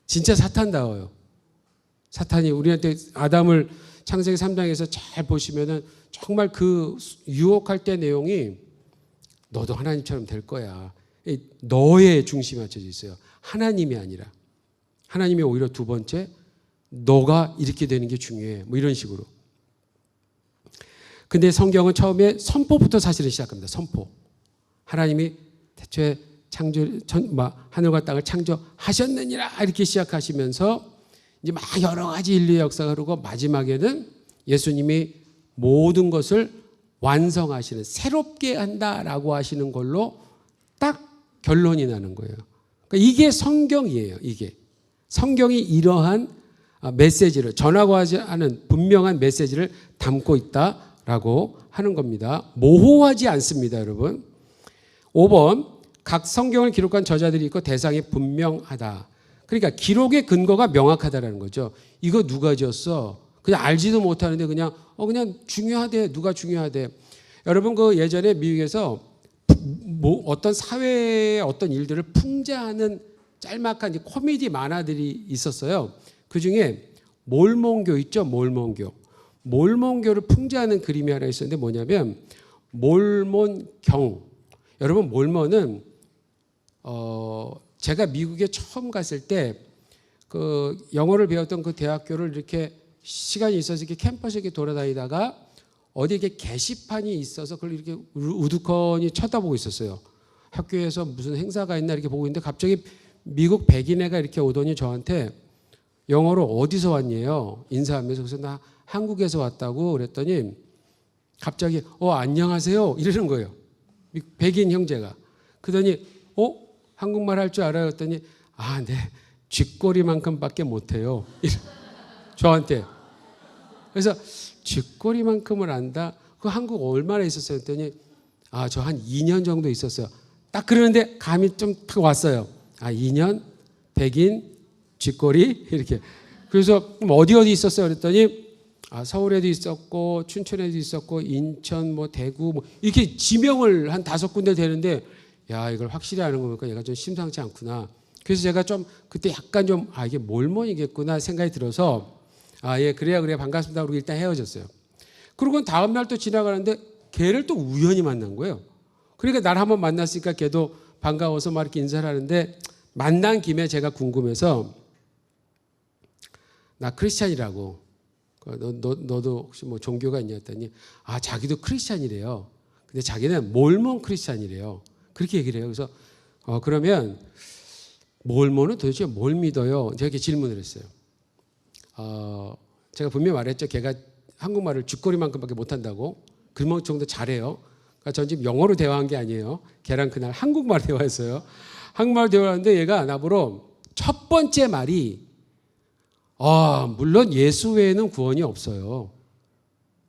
진짜 사탄다워요. 사탄이 우리한테 아담을 창세기 3장에서 잘 보시면은 정말 그 유혹할 때 내용이 너도 하나님처럼 될 거야. 너의 중심이 맞춰져 있어요. 하나님이 아니라. 하나님이 오히려 두 번째, 너가 이렇게 되는 게 중요해. 뭐 이런 식으로. 근데 성경은 처음에 선포부터 사실은 시작합니다. 선포. 하나님이 태초에 하늘과 땅을 창조하셨느니라 이렇게 시작하시면서 이제 막 여러 가지 인류의 역사가 흐르고 마지막에는 예수님이 모든 것을 완성하시는, 새롭게 한다라고 하시는 걸로 딱 결론이 나는 거예요. 그러니까 이게 성경이에요. 이게 성경이 이러한 메시지를 전하고 하지 않은 분명한 메시지를 담고 있다라고 하는 겁니다. 모호하지 않습니다, 여러분. 5번 각 성경을 기록한 저자들이 있고 대상이 분명하다. 그러니까 기록의 근거가 명확하다라는 거죠. 이거 누가 지었어? 그냥 알지도 못하는데 그냥 중요하대. 누가 중요하대. 여러분 그 예전에 미국에서 어떤 사회의 어떤 일들을 풍자하는 짤막한 코미디 만화들이 있었어요. 그중에 몰몬교 있죠. 몰몬교를 풍자하는 그림이 하나 있었는데 뭐냐면 몰몬경. 여러분 몰몬은 제가 미국에 처음 갔을 때 그 영어를 배웠던 그 대학교를 이렇게 시간이 있어서 이렇게 캠퍼스에 이렇게 돌아다니다가 어디 이렇게 게시판이 있어서 그걸 이렇게 우두커니 쳐다보고 있었어요. 학교에서 무슨 행사가 있나 이렇게 보고 있는데 갑자기 미국 백인 애가 이렇게 오더니 저한테 영어로 어디서 왔니에요? 인사하면서. 그래서 나 한국에서 왔다고 그랬더니 갑자기 안녕하세요 이러는 거예요. 백인 형제가. 그러더니 한국말 할 줄 알아요? 그랬더니 네 쥐꼬리만큼밖에 못해요. 저한테. 그래서 쥐꼬리만큼을 안다? 그 한국 얼마나 있었어요? 그랬더니 저 한 2년 정도 있었어요. 딱 그러는데 감이 좀 탁 왔어요. 2년 백인 쥐꼬리 이렇게. 그래서 어디 있었어요? 그랬더니 서울에도 있었고 춘천에도 있었고 인천 뭐 대구 뭐 이렇게 지명을 한 5군데 되는데 야 이걸 확실히 아는 거 보니까 얘가 좀 심상치 않구나. 그래서 제가 좀 그때 약간 좀 이게 몰몬이겠구나 생각이 들어서 예 그래야 반갑습니다. 그러고 일단 헤어졌어요. 그러고 다음 날 또 지나가는데 걔를 또 우연히 만난 거예요. 그러니까 날 한번 만났으니까 걔도 반가워서 막 이렇게 인사를 하는데 만난 김에 제가 궁금해서 나 크리스찬이라고. 너도 혹시 뭐 종교가 있냐 했더니 자기도 크리스찬이래요. 근데 자기는 몰몬 크리스찬이래요. 그렇게 얘기를 해요. 그래서 그러면 몰몬은 도대체 뭘 믿어요? 제가 이렇게 질문을 했어요. 제가 분명히 말했죠. 걔가 한국말을 쥐꼬리만큼밖에 못한다고. 그 정도 잘해요. 그러니까 전 지금 영어로 대화한 게 아니에요. 걔랑 그날 한국말 대화했어요. 한국말 대화하는데 얘가 나보러 첫 번째 말이 물론 예수 외에는 구원이 없어요.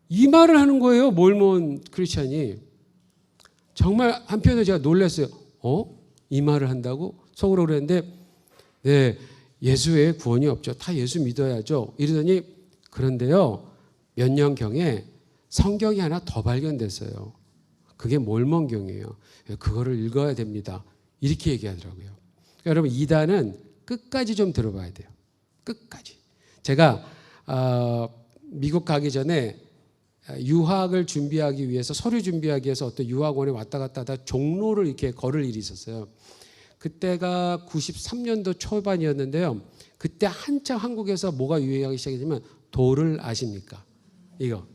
이 말을 하는 거예요. 몰몬 크리스찬이. 정말 한편으로 제가 놀랐어요. 이 말을 한다고? 속으로 그랬는데 네, 예수 외에 구원이 없죠. 다 예수 믿어야죠. 이러더니 그런데요. 몇 년경에 성경이 하나 더 발견됐어요. 그게 몰몬경이에요. 그거를 읽어야 됩니다. 이렇게 얘기하더라고요. 그러니까 여러분 이단은 끝까지 좀 들어봐야 돼요. 끝까지. 제가 미국 가기 전에 유학을 준비하기 위해서 서류 준비하기 위해서 어떤 유학원에 왔다 갔다 하다 종로를 이렇게 걸을 일이 있었어요. 그때가 93년도 초반이었는데요. 그때 한창 한국에서 뭐가 유행하기 시작했냐면 도를 아십니까? 이거.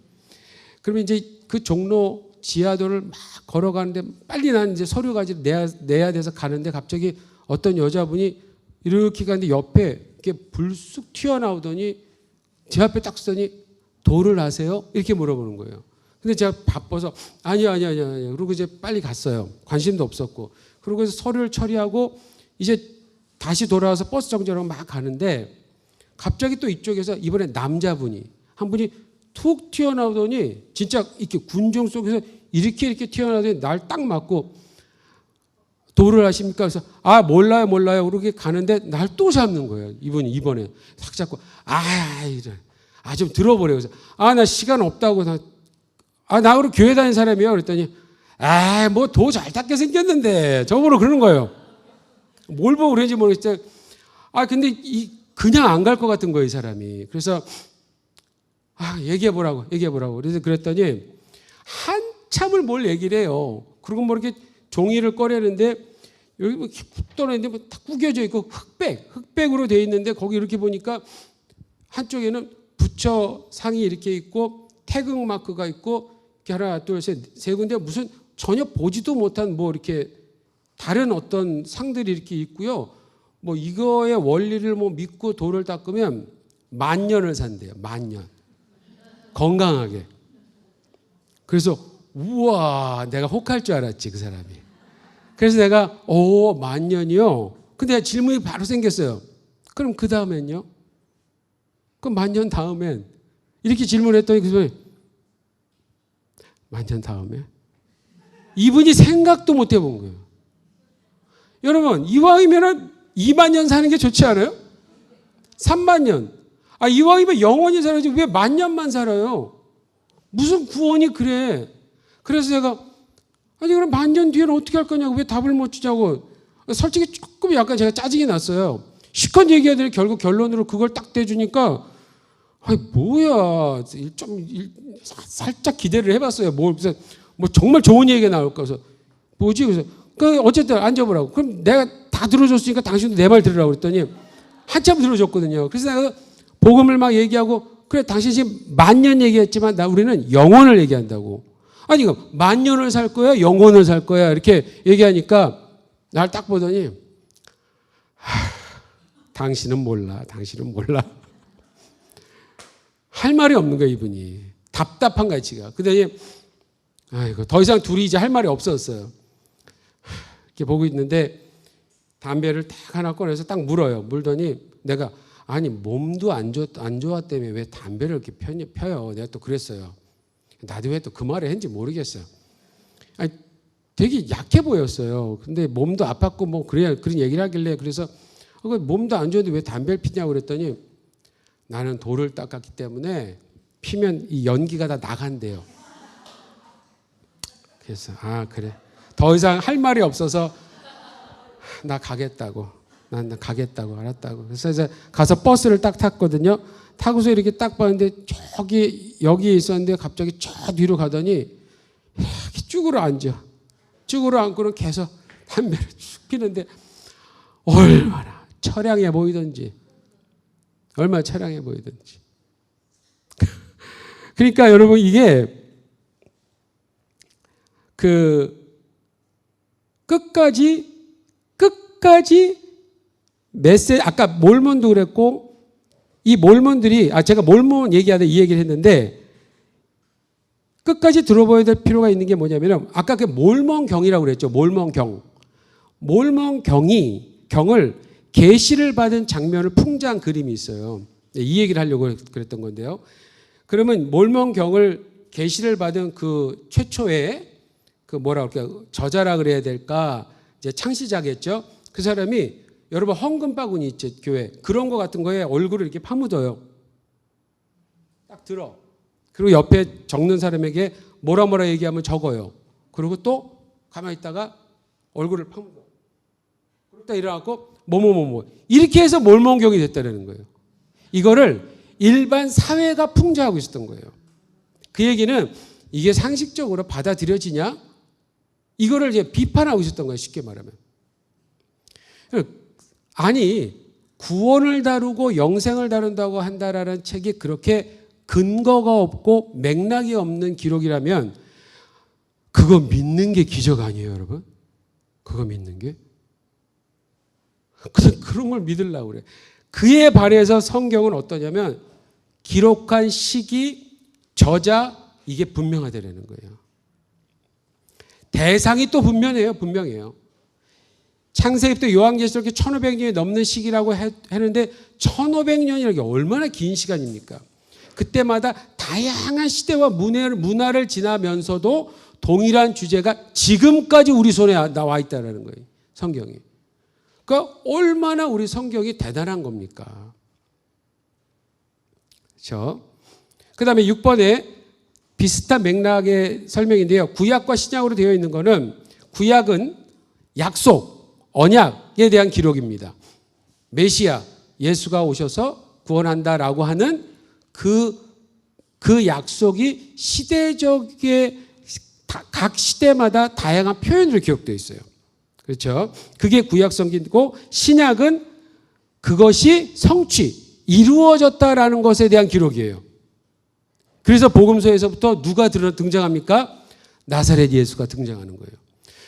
그러면 이제 그 종로 지하도를 막 걸어가는데 빨리 나는 이제 서류 가지고 내야 돼서 가는데 갑자기 어떤 여자분이 이렇게 가는데 옆에 이렇게 불쑥 튀어나오더니 제 앞에 딱 서더니 도를 아세요? 이렇게 물어보는 거예요. 근데 제가 바빠서 아니요. 그리고 이제 빨리 갔어요. 관심도 없었고. 그러고 서류를 처리하고 이제 다시 돌아와서 버스 정류장으로 막 가는데 갑자기 또 이쪽에서 이번에 남자분이 한 분이 툭 튀어나오더니 진짜 이렇게 군중 속에서 이렇게 튀어나오더니 날 딱 맞고 도를 아십니까? 그래서 몰라요. 그렇게 가는데 날 또 잡는 거예요. 이분이 이번에 탁 잡고 좀 들어보래요. 그래서 나 시간 없다고 나 그럼 교회 다니는 사람이에요. 그랬더니 뭐 도 잘 닦게 생겼는데 저보러 그러는 거예요. 뭘 보고 그런지 모르겠어요. 근데 그냥 안 갈 것 같은 거예요, 이 사람이. 그래서 얘기해보라고. 그래서 그랬더니 한참을 뭘 얘기를 해요. 그리고 뭐 이렇게 종이를 꺼내는데 여기 뭐 푹 떠내는데 뭐 다 구겨져 있고 흑백으로 돼 있는데 거기 이렇게 보니까 한쪽에는 부처 상이 이렇게 있고 태극 마크가 있고 이렇게 하나 둘 셋 군데 무슨 전혀 보지도 못한 뭐 이렇게 다른 어떤 상들이 이렇게 있고요. 뭐 이거의 원리를 뭐 믿고 도를 닦으면 10,000년을 산대요. 10,000년. 건강하게. 그래서 우와 내가 혹할 줄 알았지 그 사람이. 그래서 내가 10,000년이요. 근데 질문이 바로 생겼어요. 그럼 그 다음엔요? 그럼 10,000년 다음엔 이렇게 질문했더니 그 사람이 10,000년 다음에 이분이 생각도 못 해본 거예요. 여러분 이왕이면 20,000년 사는 게 좋지 않아요? 30,000년. 이왕이면 영원히 살아야지 왜 10,000년만 살아요? 무슨 구원이 그래? 그래서 제가 그럼 10,000년 뒤에는 어떻게 할 거냐고 왜 답을 못 주자고. 솔직히 조금 약간 제가 짜증이 났어요. 실컷 얘기하더니 결국 결론으로 그걸 딱 대주니까 뭐야 살짝 기대를 해봤어요. 그래서 뭐 정말 좋은 얘기가 나올까 해서 뭐지? 그래서 어쨌든 앉아보라고. 그럼 내가 다 들어줬으니까 당신도 내 말 들으라고 그랬더니 한참 들어줬거든요. 그래서 내가 복음을 막 얘기하고 그래 당신 지금 10,000년 얘기했지만 우리는 영원을 얘기한다고. 그럼 10,000년을 살 거야? 영원을 살 거야? 이렇게 얘기하니까 날 딱 보더니 당신은 몰라. 할 말이 없는 거야 이분이. 답답한 거야 지가. 그러더니 더 이상 둘이 이제 할 말이 없었어요. 이렇게 보고 있는데 담배를 딱 하나 꺼내서 딱 물어요. 물더니 내가 몸도 안 좋았다며 왜 담배를 이렇게 펴요? 내가 또 그랬어요. 나도 왜 또 그 말을 했는지 모르겠어요. 되게 약해 보였어요. 근데 몸도 아팠고 뭐 그런 얘기를 하길래 그래서 몸도 안 좋은데 왜 담배를 피냐고 그랬더니 나는 도를 닦았기 때문에 피면 이 연기가 다 나간대요. 그래서 그래. 더 이상 할 말이 없어서 나 가겠다고. 난 가겠다고 알았다고. 그래서 이제 가서 버스를 딱 탔거든요. 타고서 이렇게 딱 봤는데 여기에 있었는데 갑자기 저 뒤로 가더니 이렇게 쭈그러 앉아. 쭈그러 앉고는 계속 담배를 쭉 피는데 얼마나 처량해 보이던지. 얼마나 처량해 보이던지. 그러니까 여러분 이게 끝까지 메시지, 아까 몰몬도 그랬고, 이 몰몬들이, 제가 몰몬 얘기하다 이 얘기를 했는데, 끝까지 들어봐야 될 필요가 있는 게 뭐냐면, 아까 그 몰몬경이라고 그랬죠. 몰몬경. 몰몬경을 계시를 받은 장면을 풍자한 그림이 있어요. 이 얘기를 하려고 그랬던 건데요. 그러면 몰몬경을 계시를 받은 그 최초의 저자라 그래야 될까? 이제 창시자겠죠. 그 사람이 여러분 헌금 바구니 있죠, 교회. 그런 거 같은 거에 얼굴을 이렇게 파묻어요. 딱 들어. 그리고 옆에 적는 사람에게 뭐라 얘기하면 적어요. 그리고 또 가만히 있다가 얼굴을 파묻어. 그러다 일어나고 뭐뭐뭐뭐 이렇게 해서 몰몬경이 됐다는 거예요. 이거를 일반 사회가 풍자하고 있었던 거예요. 그 얘기는 이게 상식적으로 받아들여지냐? 이거를 이제 비판하고 있었던 거예요. 쉽게 말하면. 아니, 구원을 다루고 영생을 다룬다고 한다라는 책이 그렇게 근거가 없고 맥락이 없는 기록이라면 그거 믿는 게 기적 아니에요, 여러분? 그거 믿는 게? 그런 걸 믿으려고 그래. 그에 반해서 성경은 어떠냐면 기록한 시기, 저자, 이게 분명하다는 거예요. 대상이 또 분명해요. 창세기부터 요한계시록 1500년이 넘는 시기라고 했는데 1500년이라는 게 얼마나 긴 시간입니까? 그때마다 다양한 시대와 문화를 지나면서도 동일한 주제가 지금까지 우리 손에 나와 있다는 거예요. 성경이. 그러니까 얼마나 우리 성경이 대단한 겁니까? 그렇죠? 그 다음에 6번에 비슷한 맥락의 설명인데요. 구약과 신약으로 되어 있는 거는 구약은 약속, 언약에 대한 기록입니다. 메시아, 예수가 오셔서 구원한다라고 하는 그 약속이 시대적인 각 시대마다 다양한 표현으로 기록되어 있어요. 그렇죠? 그게 구약 성경이고 신약은 그것이 성취, 이루어졌다라는 것에 대한 기록이에요. 그래서 복음서에서부터 누가 등장합니까? 나사렛 예수가 등장하는 거예요.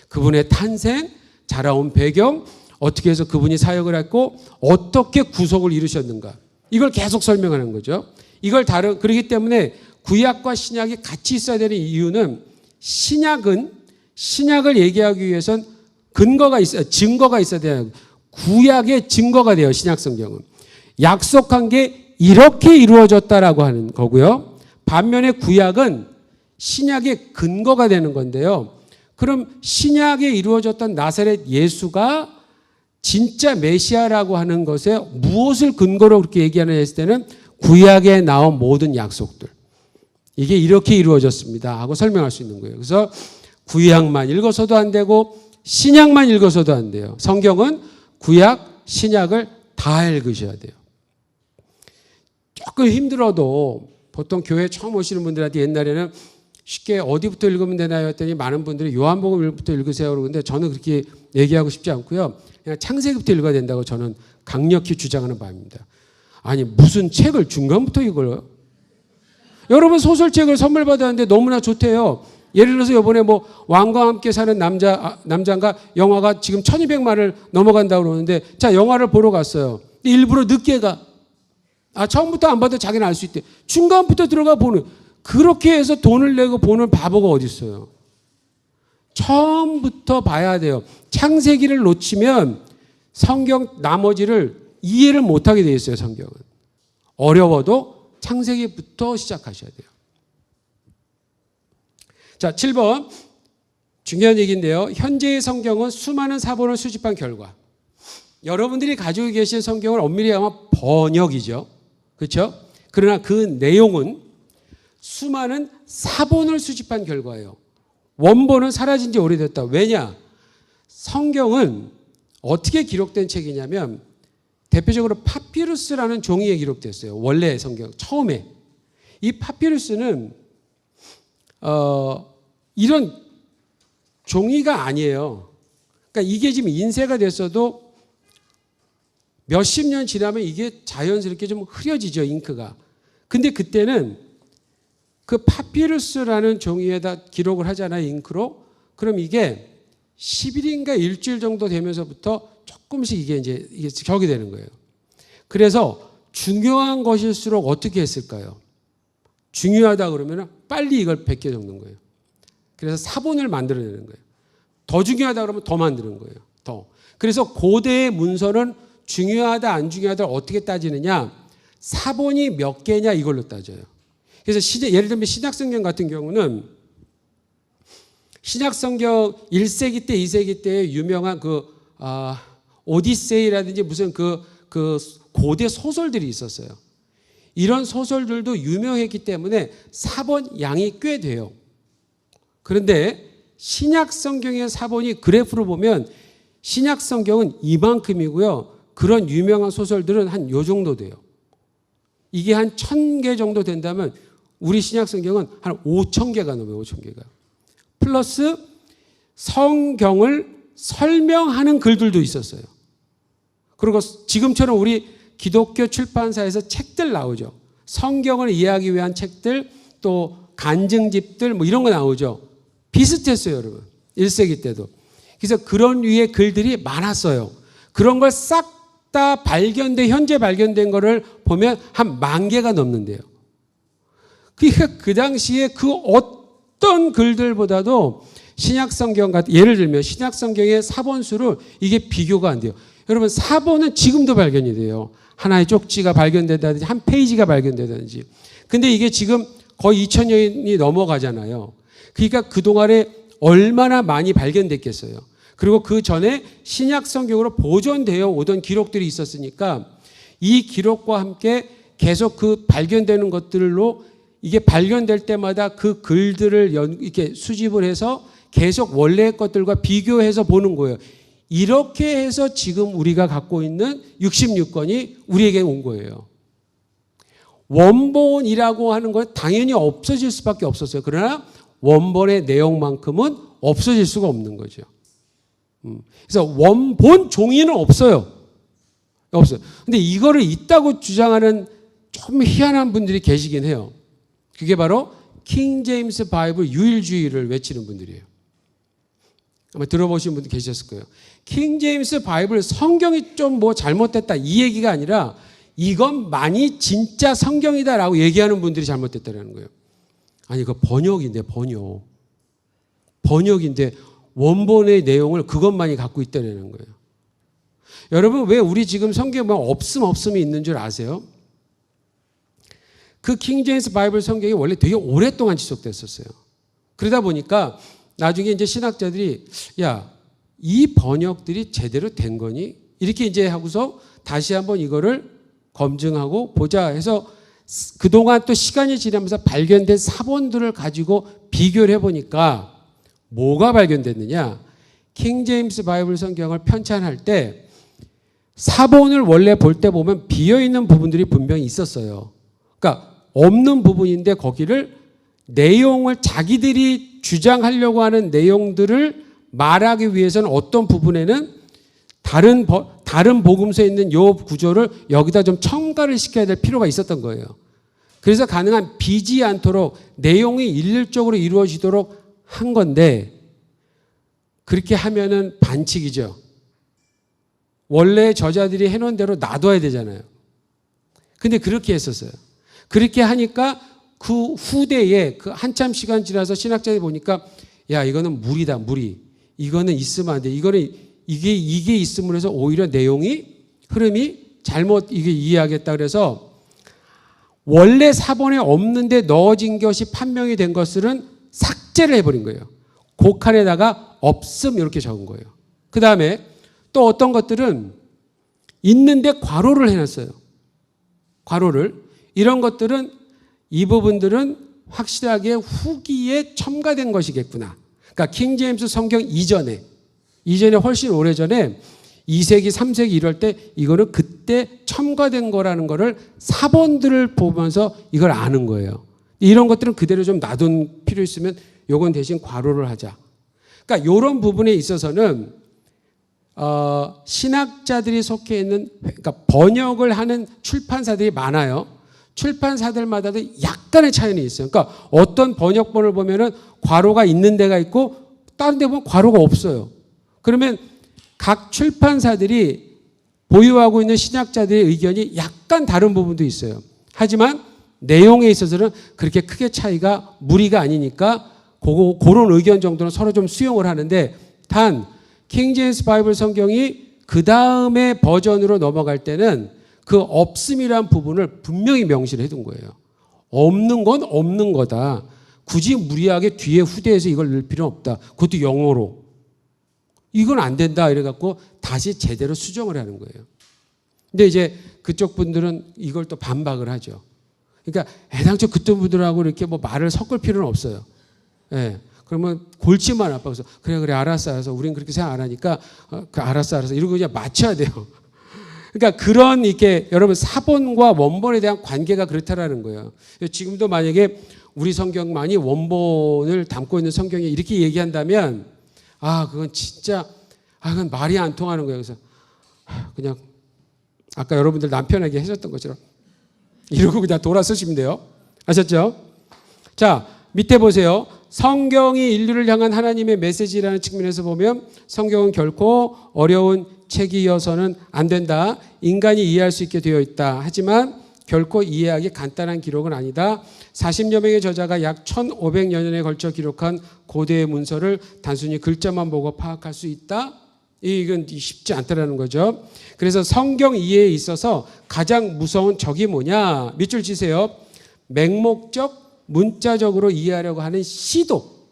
그분의 탄생, 자라온 배경, 어떻게 해서 그분이 사역을 했고 어떻게 구속을 이루셨는가. 이걸 계속 설명하는 거죠. 그렇기 때문에 구약과 신약이 같이 있어야 되는 이유는 신약을 얘기하기 위해선 증거가 있어야 돼요. 구약의 증거가 돼요, 신약 성경은. 약속한 게 이렇게 이루어졌다라고 하는 거고요. 반면에 구약은 신약의 근거가 되는 건데요. 그럼 신약에 이루어졌던 나사렛 예수가 진짜 메시아라고 하는 것에 무엇을 근거로 그렇게 얘기하느냐 했을 때는 구약에 나온 모든 약속들. 이게 이렇게 이루어졌습니다 하고 설명할 수 있는 거예요. 그래서 구약만 읽어서도 안 되고 신약만 읽어서도 안 돼요. 성경은 구약, 신약을 다 읽으셔야 돼요. 조금 힘들어도 보통 교회 처음 오시는 분들한테 옛날에는 쉽게 어디부터 읽으면 되나요? 했더니 많은 분들이 요한복음부터 읽으세요 그러는데 저는 그렇게 얘기하고 싶지 않고요. 그냥 창세기부터 읽어야 된다고 저는 강력히 주장하는 바입니다. 아니 무슨 책을 중간부터 읽어요? 여러분 소설책을 선물 받았는데 너무나 좋대요. 예를 들어서 이번에 왕과 함께 사는 남자인가 영화가 지금 1200만을 넘어간다고 그러는데 자 영화를 보러 갔어요. 일부러 늦게 가. 처음부터 안 봐도 자기는 알 수 있대. 중간부터 들어가 보는. 그렇게 해서 돈을 내고 보는 바보가 어디 있어요. 처음부터 봐야 돼요. 창세기를 놓치면 성경 나머지를 이해를 못하게 돼 있어요. 성경은. 어려워도 창세기부터 시작하셔야 돼요. 자, 7번. 중요한 얘기인데요. 현재의 성경은 수많은 사본을 수집한 결과 여러분들이 가지고 계신 성경을 엄밀히 하면 번역이죠. 그렇죠? 그러나 그 내용은 수많은 사본을 수집한 결과예요. 원본은 사라진 지 오래됐다. 왜냐? 성경은 어떻게 기록된 책이냐면 대표적으로 파피루스라는 종이에 기록됐어요. 원래 성경 처음에. 이 파피루스는 이런 종이가 아니에요. 그러니까 이게 지금 인쇄가 됐어도 몇십 년 지나면 이게 자연스럽게 좀 흐려지죠, 잉크가. 근데 그때는 그 파피루스라는 종이에다 기록을 하잖아요, 잉크로. 그럼 이게 10일인가 일주일 정도 되면서부터 조금씩 이게 적이 되는 거예요. 그래서 중요한 것일수록 어떻게 했을까요? 중요하다 그러면 빨리 이걸 베껴 적는 거예요. 그래서 사본을 만들어내는 거예요. 더 중요하다 그러면 더 만드는 거예요. 더. 그래서 고대의 문서는 중요하다 안 중요하다 어떻게 따지느냐? 사본이 몇 개냐 이걸로 따져요. 그래서 예를 들면 신약성경 같은 경우는 신약성경 1세기 때 2세기 때 유명한 오디세이라든지 무슨 그 고대 소설들이 있었어요. 이런 소설들도 유명했기 때문에 사본 양이 꽤 돼요. 그런데 신약성경의 사본이 그래프로 보면 신약성경은 이만큼이고요. 그런 유명한 소설들은 한 요 정도 돼요. 이게 한 1000개 정도 된다면 우리 신약성경은 한 5000개가 넘어요. 5000개가. 플러스 성경을 설명하는 글들도 있었어요. 그리고 지금처럼 우리 기독교 출판사에서 책들 나오죠. 성경을 이해하기 위한 책들, 또 간증집들 뭐 이런 거 나오죠. 비슷했어요, 여러분. 1세기 때도. 그래서 그런 류의 글들이 많았어요. 그런 걸 싹 다 현재 발견된 거를 보면 한 10,000개가 넘는데요. 그러니까 그 당시에 그 어떤 글들보다도 신약성경 같은, 예를 들면 신약성경의 사본수를 이게 비교가 안 돼요. 여러분, 사본은 지금도 발견이 돼요. 하나의 쪽지가 발견된다든지 한 페이지가 발견된다든지. 근데 이게 지금 거의 2000년이 넘어가잖아요. 그러니까 그동안에 얼마나 많이 발견됐겠어요. 그리고 그 전에 신약성경으로 보존되어 오던 기록들이 있었으니까 이 기록과 함께 계속 그 발견되는 것들로 이게 발견될 때마다 그 글들을 이렇게 수집을 해서 계속 원래의 것들과 비교해서 보는 거예요. 이렇게 해서 지금 우리가 갖고 있는 66권이 우리에게 온 거예요. 원본이라고 하는 건 당연히 없어질 수밖에 없었어요. 그러나 원본의 내용만큼은 없어질 수가 없는 거죠. 그래서 원본 종이는 없어요. 없어요. 근데 이거를 있다고 주장하는 좀 희한한 분들이 계시긴 해요. 그게 바로 킹 제임스 바이블 유일주의를 외치는 분들이에요. 아마 들어보신 분들 계셨을 거예요. 킹 제임스 바이블 성경이 좀 뭐 잘못됐다 이 얘기가 아니라 이것만이 진짜 성경이다라고 얘기하는 분들이 잘못됐다라는 거예요. 아니 그 번역인데 번역인데 원본의 내용을 그것만이 갖고 있다는 거예요. 여러분 왜 우리 지금 성경에 없음이 있는 줄 아세요? 그 킹 제임스 바이블 성경이 원래 되게 오랫동안 지속됐었어요. 그러다 보니까 나중에 이제 신학자들이 야, 이 번역들이 제대로 된 거니? 이렇게 이제 하고서 다시 한번 이거를 검증하고 보자 해서 그동안 또 시간이 지나면서 발견된 사본들을 가지고 비교를 해보니까 뭐가 발견됐느냐? 킹 제임스 바이블 성경을 편찬할 때 사본을 원래 볼 때 보면 비어있는 부분들이 분명히 있었어요. 그러니까 없는 부분인데 거기를 내용을 자기들이 주장하려고 하는 내용들을 말하기 위해서는 어떤 부분에는 다른 복음서에 있는 요 구조를 여기다 좀 첨가를 시켜야 될 필요가 있었던 거예요. 그래서 가능한 비지 않도록 내용이 일률적으로 이루어지도록 한 건데 그렇게 하면은 반칙이죠. 원래 저자들이 해놓은 대로 놔둬야 되잖아요. 근데 그렇게 했었어요. 그렇게 하니까 그 후대에 그 한참 시간 지나서 신학자들이 보니까 야 이거는 무리다 무리. 이거는 있으면 안 돼. 이게 있음으로 해서 오히려 내용이 흐름이 잘못 이게 이해하겠다 그래서 원래 사본에 없는데 넣어진 것이 판명이 된 것들은 삭제를 해버린 거예요. 곡칸에다가 없음 이렇게 적은 거예요. 그 다음에 또 어떤 것들은 있는데 괄호를 해놨어요. 괄호를. 이런 것들은 이 부분들은 확실하게 후기에 첨가된 것이겠구나. 그러니까 킹제임스 성경 이전에 훨씬 오래전에 2세기, 3세기 이럴 때 이거는 그때 첨가된 거라는 거를 사본들을 보면서 이걸 아는 거예요. 이런 것들은 그대로 좀 놔둔 필요 있으면 요건 대신 괄호를 하자. 그러니까 이런 부분에 있어서는 신학자들이 속해 있는, 그러니까 번역을 하는 출판사들이 많아요. 출판사들마다도 약간의 차이는 있어요. 그러니까 어떤 번역본을 보면은 괄호가 있는 데가 있고 다른 데 보면 괄호가 없어요. 그러면 각 출판사들이 보유하고 있는 신학자들의 의견이 약간 다른 부분도 있어요. 하지만 내용에 있어서는 그렇게 크게 차이가 무리가 아니니까 그런 의견 정도는 서로 좀 수용을 하는데, 단 킹제임스 바이블 성경이 그 다음에 버전으로 넘어갈 때는 그 없음이란 부분을 분명히 명시를 해둔 거예요. 없는 건 없는 거다. 굳이 무리하게 뒤에 후대에서 이걸 넣을 필요는 없다. 그것도 영어로. 이건 안 된다 이래갖고 다시 제대로 수정을 하는 거예요. 근데 이제 그쪽 분들은 이걸 또 반박을 하죠. 그러니까 애당초 그쪽 분들하고 이렇게 뭐 말을 섞을 필요는 없어요. 예. 그러면 골치만 아파서 그래 알았어. 우린 그렇게 생각 안 하니까 알았어. 이러고 그냥 맞춰야 돼요. 그러니까 그런 이렇게 여러분 사본과 원본에 대한 관계가 그렇다라는 거예요. 지금도 만약에 우리 성경만이 원본을 담고 있는 성경이 이렇게 얘기한다면 그건 진짜 그건 말이 안 통하는 거예요. 그래서 그냥 아까 여러분들 남편에게 해줬던 것처럼 이러고 그냥 돌아서시면 돼요. 아셨죠? 자, 밑에 보세요. 성경이 인류를 향한 하나님의 메시지라는 측면에서 보면 성경은 결코 어려운 책이어서는 안 된다. 인간이 이해할 수 있게 되어 있다. 하지만 결코 이해하기 간단한 기록은 아니다. 40여 명의 저자가 약 1500여 년에 걸쳐 기록한 고대의 문서를 단순히 글자만 보고 파악할 수 있다. 이건 쉽지 않다라는 거죠. 그래서 성경 이해에 있어서 가장 무서운 적이 뭐냐? 밑줄 치세요. 맹목적, 문자적으로 이해하려고 하는 시도.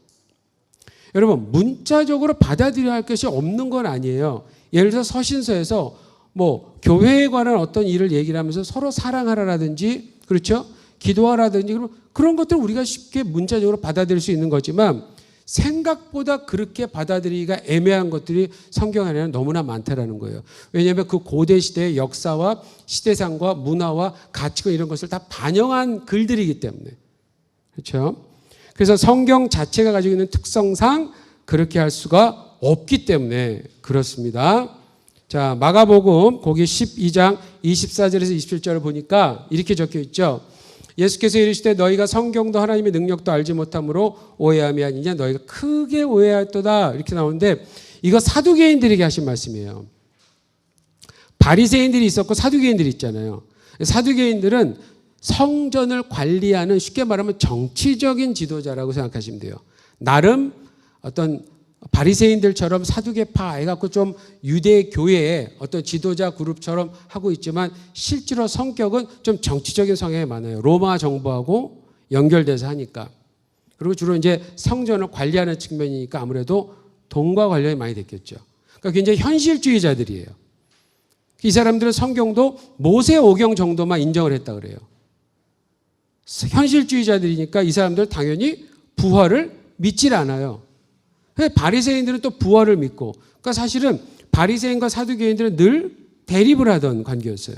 여러분, 문자적으로 받아들여야 할 것이 없는 건 아니에요. 예를 들어서 서신서에서 뭐 교회에 관한 어떤 일을 얘기를 하면서 서로 사랑하라라든지, 그렇죠? 기도하라든지, 그런 것들을 우리가 쉽게 문자적으로 받아들일 수 있는 거지만 생각보다 그렇게 받아들이기가 애매한 것들이 성경 안에는 너무나 많다라는 거예요. 왜냐하면 그 고대 시대의 역사와 시대상과 문화와 가치관 이런 것을 다 반영한 글들이기 때문에. 그렇죠? 그래서 성경 자체가 가지고 있는 특성상 그렇게 할 수가 없기 때문에 그렇습니다. 자, 마가복음 거기 12장 24절에서 27절을 보니까 이렇게 적혀 있죠. 예수께서 이르시되 너희가 성경도 하나님의 능력도 알지 못함으로 오해함이 아니냐, 너희가 크게 오해하였도다, 이렇게 나오는데 이거 사두개인들에게 하신 말씀이에요. 바리새인들이 있었고 사두개인들이 있잖아요. 사두개인들은 성전을 관리하는, 쉽게 말하면 정치적인 지도자라고 생각하시면 돼요. 나름 어떤 바리새인들처럼 사두개파 해갖고 좀 유대 교회의 어떤 지도자 그룹처럼 하고 있지만 실제로 성격은 좀 정치적인 성향이 많아요. 로마 정부하고 연결돼서 하니까. 그리고 주로 이제 성전을 관리하는 측면이니까 아무래도 돈과 관련이 많이 됐겠죠. 그러니까 굉장히 현실주의자들이에요. 이 사람들은 성경도 모세 오경 정도만 인정을 했다 그래요. 현실주의자들이니까 이 사람들 당연히 부활을 믿질 않아요. 바리새인들은 또 부활을 믿고, 그러니까 사실은 바리새인과 사두개인들은 늘 대립을 하던 관계였어요.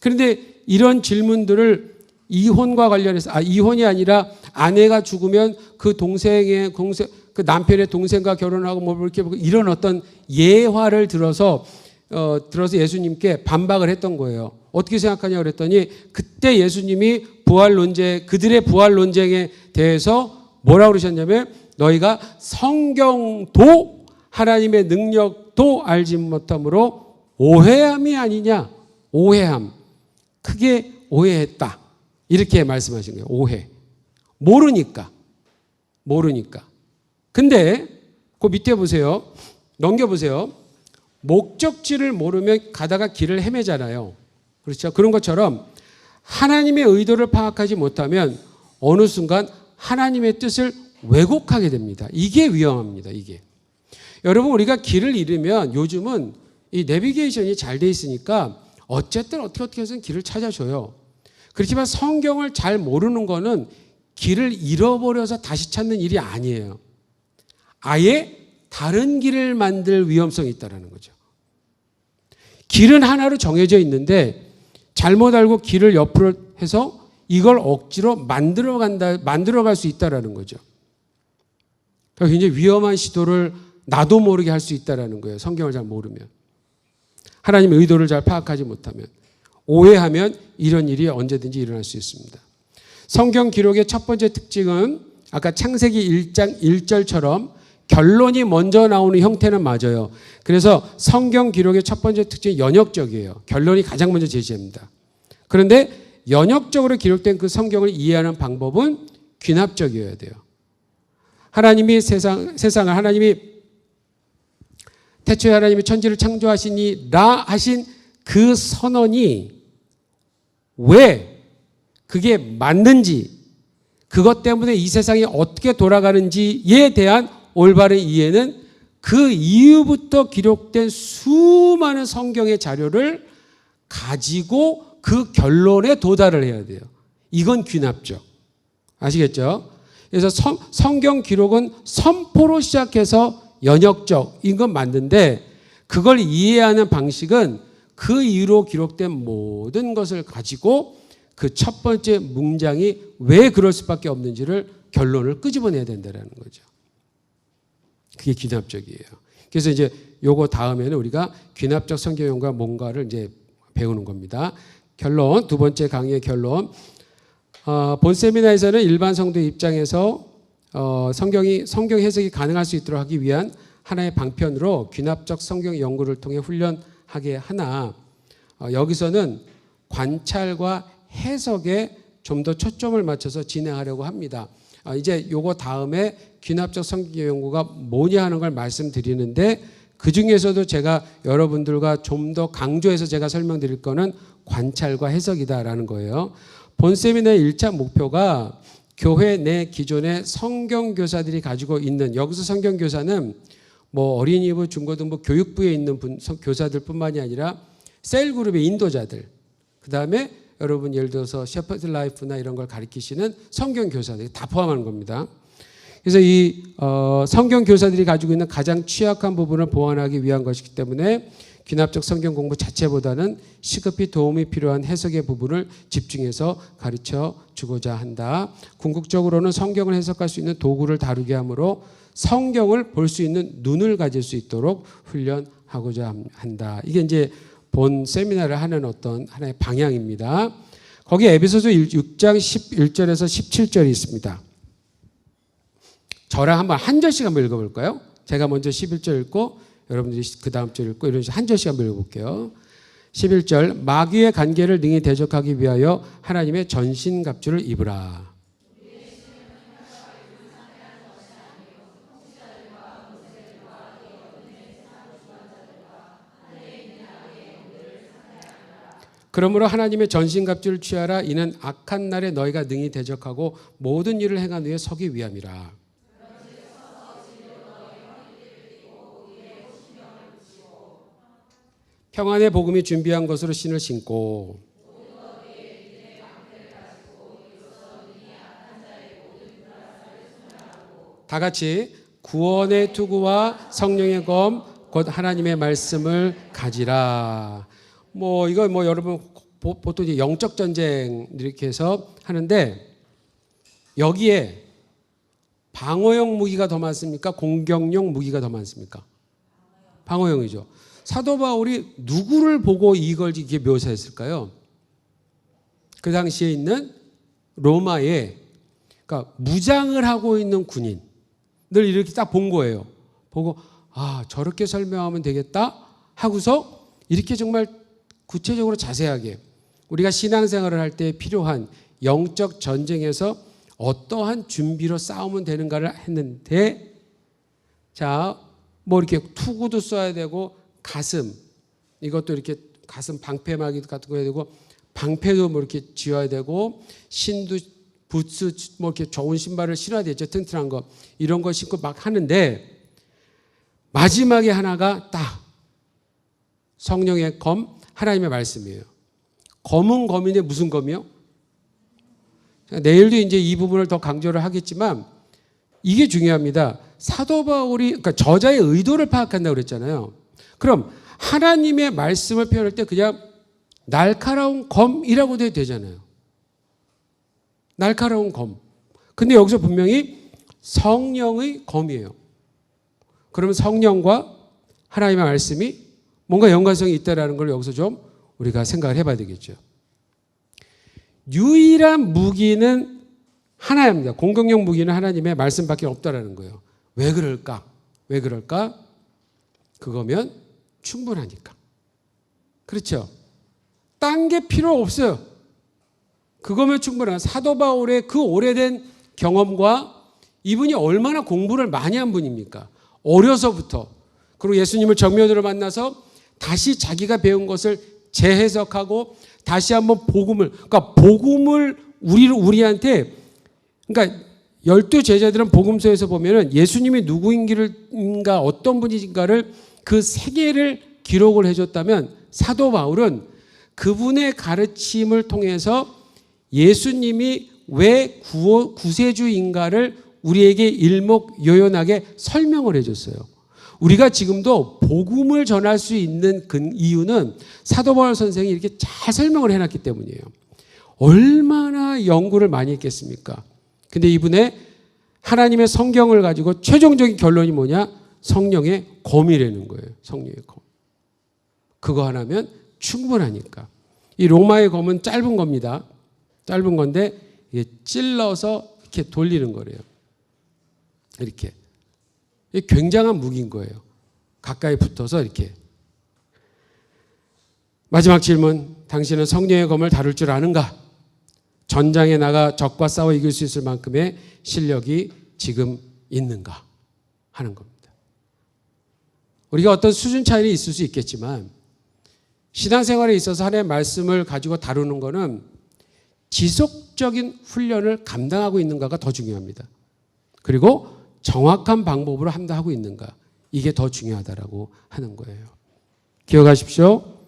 그런데 이런 질문들을 이혼과 관련해서, 이혼이 아니라 아내가 죽으면 그 그 남편의 동생과 결혼하고 뭐 이렇게 이런 어떤 예화를 들어서 예수님께 반박을 했던 거예요. 어떻게 생각하냐고 그랬더니 그때 예수님이 그들의 부활 논쟁에 대해서 뭐라고 그러셨냐면 너희가 성경도 하나님의 능력도 알지 못함으로 오해함이 아니냐. 오해함. 크게 오해했다. 이렇게 말씀하신 거예요. 오해. 모르니까. 근데 그 밑에 보세요. 넘겨보세요. 목적지를 모르면 가다가 길을 헤매잖아요. 그렇죠? 그런 것처럼 하나님의 의도를 파악하지 못하면 어느 순간 하나님의 뜻을 왜곡하게 됩니다. 이게 위험합니다. 이게. 여러분, 우리가 길을 잃으면 요즘은 이 내비게이션이 잘 돼 있으니까 어쨌든 어떻게 해서는 길을 찾아줘요. 그렇지만 성경을 잘 모르는 거는 길을 잃어버려서 다시 찾는 일이 아니에요. 아예 다른 길을 만들 위험성이 있다는 거죠. 길은 하나로 정해져 있는데 잘못 알고 길을 옆으로 해서 이걸 억지로 만들어갈 수 있다는 거죠. 그러니까 굉장히 위험한 시도를 나도 모르게 할 수 있다는 거예요. 성경을 잘 모르면. 하나님의 의도를 잘 파악하지 못하면. 오해하면 이런 일이 언제든지 일어날 수 있습니다. 성경 기록의 첫 번째 특징은 아까 창세기 1장 1절처럼 결론이 먼저 나오는 형태는 맞아요. 그래서 성경 기록의 첫 번째 특징이 연역적이에요. 결론이 가장 먼저 제시합니다. 그런데 연역적으로 기록된 그 성경을 이해하는 방법은 귀납적이어야 돼요. 하나님이 세상을 하나님이 태초에 하나님이 천지를 창조하시니라 하신 그 선언이 왜 그게 맞는지, 그것 때문에 이 세상이 어떻게 돌아가는지에 대한 올바른 이해는 그 이후부터 기록된 수많은 성경의 자료를 가지고 그 결론에 도달을 해야 돼요. 이건 귀납죠. 아시겠죠? 그래서 성경 기록은 선포로 시작해서 연역적인 건 맞는데 그걸 이해하는 방식은 그 이후로 기록된 모든 것을 가지고 그 첫 번째 문장이 왜 그럴 수밖에 없는지를 결론을 끄집어내야 된다는 거죠. 그게 귀납적이에요. 그래서 이제 요거 다음에는 우리가 귀납적 성경용과 뭔가를 이제 배우는 겁니다. 결론, 두 번째 강의의 결론. 본 세미나에서는 일반 성도 입장에서 성경 해석이 가능할 수 있도록 하기 위한 하나의 방편으로 귀납적 성경 연구를 통해 훈련하게 하나 여기서는 관찰과 해석에 좀 더 초점을 맞춰서 진행하려고 합니다. 이제 요거 다음에 귀납적 성경 연구가 뭐냐 하는 걸 말씀드리는데 그 중에서도 제가 여러분들과 좀 더 강조해서 제가 설명드릴 거는 관찰과 해석이다라는 거예요. 본 세미나의 1차 목표가 교회 내 기존의 성경 교사들이 가지고 있는, 여기서 성경 교사는 뭐 어린이부, 중고등부, 교육부에 있는 교사들뿐만이 아니라 셀그룹의 인도자들, 그 다음에 여러분 예를 들어서 셰퍼드 라이프나 이런 걸 가르치시는 성경 교사들이 다 포함하는 겁니다. 그래서 이 성경 교사들이 가지고 있는 가장 취약한 부분을 보완하기 위한 것이기 때문에 귀납적 성경 공부 자체보다는 시급히 도움이 필요한 해석의 부분을 집중해서 가르쳐 주고자 한다. 궁극적으로는 성경을 해석할 수 있는 도구를 다루게 하므로 성경을 볼 수 있는 눈을 가질 수 있도록 훈련하고자 한다. 이게 이제 본 세미나를 하는 어떤 하나의 방향입니다. 거기에 에베소서 6장 11절에서 17절이 있습니다. 저랑 한 절씩 한번 읽어볼까요? 제가 먼저 11절 읽고 여러분들이 그 다음 절 읽고 이런 식으로 한 절씩 한번 읽어볼게요. 11절 마귀의 관계를 능히 대적하기 위하여 하나님의 전신갑주를 입으라. 그러므로 하나님의 전신갑주를 취하라. 이는 악한 날에 너희가 능히 대적하고 모든 일을 행한 후에 서기 위함이라. 평안의 복음이 준비한 것으로 신을 신고 다 같이 구원의 투구와 성령의 검 곧 하나님의 말씀을 가지라. 이거 여러분 보통 이제 영적 전쟁 이렇게 해서 하는데 여기에 방어용 무기가 더 많습니까? 공격용 무기가 더 많습니까? 방어용이죠. 사도 바울이 누구를 보고 이걸 이렇게 묘사했을까요? 그 당시에 있는 로마에 그러니까 무장을 하고 있는 군인을 이렇게 딱 본 거예요. 보고 저렇게 설명하면 되겠다 하고서 이렇게 정말 구체적으로 자세하게 우리가 신앙생활을 할 때 필요한 영적 전쟁에서 어떠한 준비로 싸우면 되는가를 했는데 이렇게 투구도 써야 되고 가슴 이것도 이렇게 가슴 방패막이 같은 거 해야 되고 방패도 이렇게 쥐어야 되고 신도 부츠 이렇게 좋은 신발을 신어야 되죠. 튼튼한 거 이런 거 신고 막 하는데 마지막에 하나가 딱 성령의 검 하나님의 말씀이에요. 검은 검인데 무슨 검이요? 내일도 이제 이 부분을 더 강조를 하겠지만 이게 중요합니다. 사도 바울이 그러니까 저자의 의도를 파악한다고 그랬잖아요. 그럼 하나님의 말씀을 표현할 때 그냥 날카로운 검이라고도 해도 되잖아요. 날카로운 검. 근데 여기서 분명히 성령의 검이에요. 그러면 성령과 하나님의 말씀이 뭔가 연관성이 있다는 걸 여기서 좀 우리가 생각을 해봐야 되겠죠. 유일한 무기는 하나입니다. 공격용 무기는 하나님의 말씀밖에 없다라는 거예요. 왜 그럴까? 왜 그럴까? 그거면 충분하니까. 그렇죠? 딴 게 필요 없어요. 그거면 충분한. 사도 바울의 그 오래된 경험과 이분이 얼마나 공부를 많이 한 분입니까? 어려서부터. 그리고 예수님을 정면으로 만나서 다시 자기가 배운 것을 재해석하고 다시 한번 그러니까 복음을 우리한테, 그러니까 12 제자들은 복음서에서 보면은 예수님이 누구인가 어떤 분인가를 그 세계를 기록을 해줬다면 사도 바울은 그분의 가르침을 통해서 예수님이 왜 구세주인가를 우리에게 일목요연하게 설명을 해줬어요. 우리가 지금도 복음을 전할 수 있는 그 이유는 사도 바울 선생이 이렇게 잘 설명을 해놨기 때문이에요. 얼마나 연구를 많이 했겠습니까? 근데 이분의 하나님의 성경을 가지고 최종적인 결론이 뭐냐? 성령의 검이라는 거예요. 성령의 검. 그거 하나면 충분하니까. 이 로마의 검은 짧은 겁니다. 짧은 건데 이게 찔러서 이렇게 돌리는 거래요. 이렇게. 이게 굉장한 무기인 거예요. 가까이 붙어서 이렇게. 마지막 질문. 당신은 성령의 검을 다룰 줄 아는가? 전장에 나가 적과 싸워 이길 수 있을 만큼의 실력이 지금 있는가? 하는 겁니다. 우리가 어떤 수준 차이는 있을 수 있겠지만 신앙생활에 있어서 하나님의 말씀을 가지고 다루는 것은 지속적인 훈련을 감당하고 있는가가 더 중요합니다. 그리고 정확한 방법으로 하고 있는가. 이게 더 중요하다라고 하는 거예요. 기억하십시오.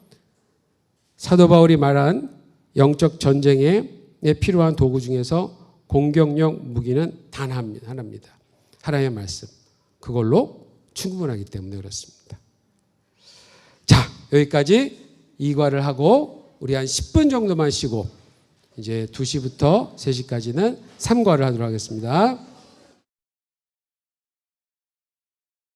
사도 바울이 말한 영적 전쟁에 필요한 도구 중에서 공격용 무기는 단 하나입니다. 하나님의 말씀. 그걸로 충분하기 때문에 그렇습니다. 자, 여기까지 2과를 하고 우리 한 10분 정도만 쉬고 이제 2시부터 3시까지는 3과를 하도록 하겠습니다.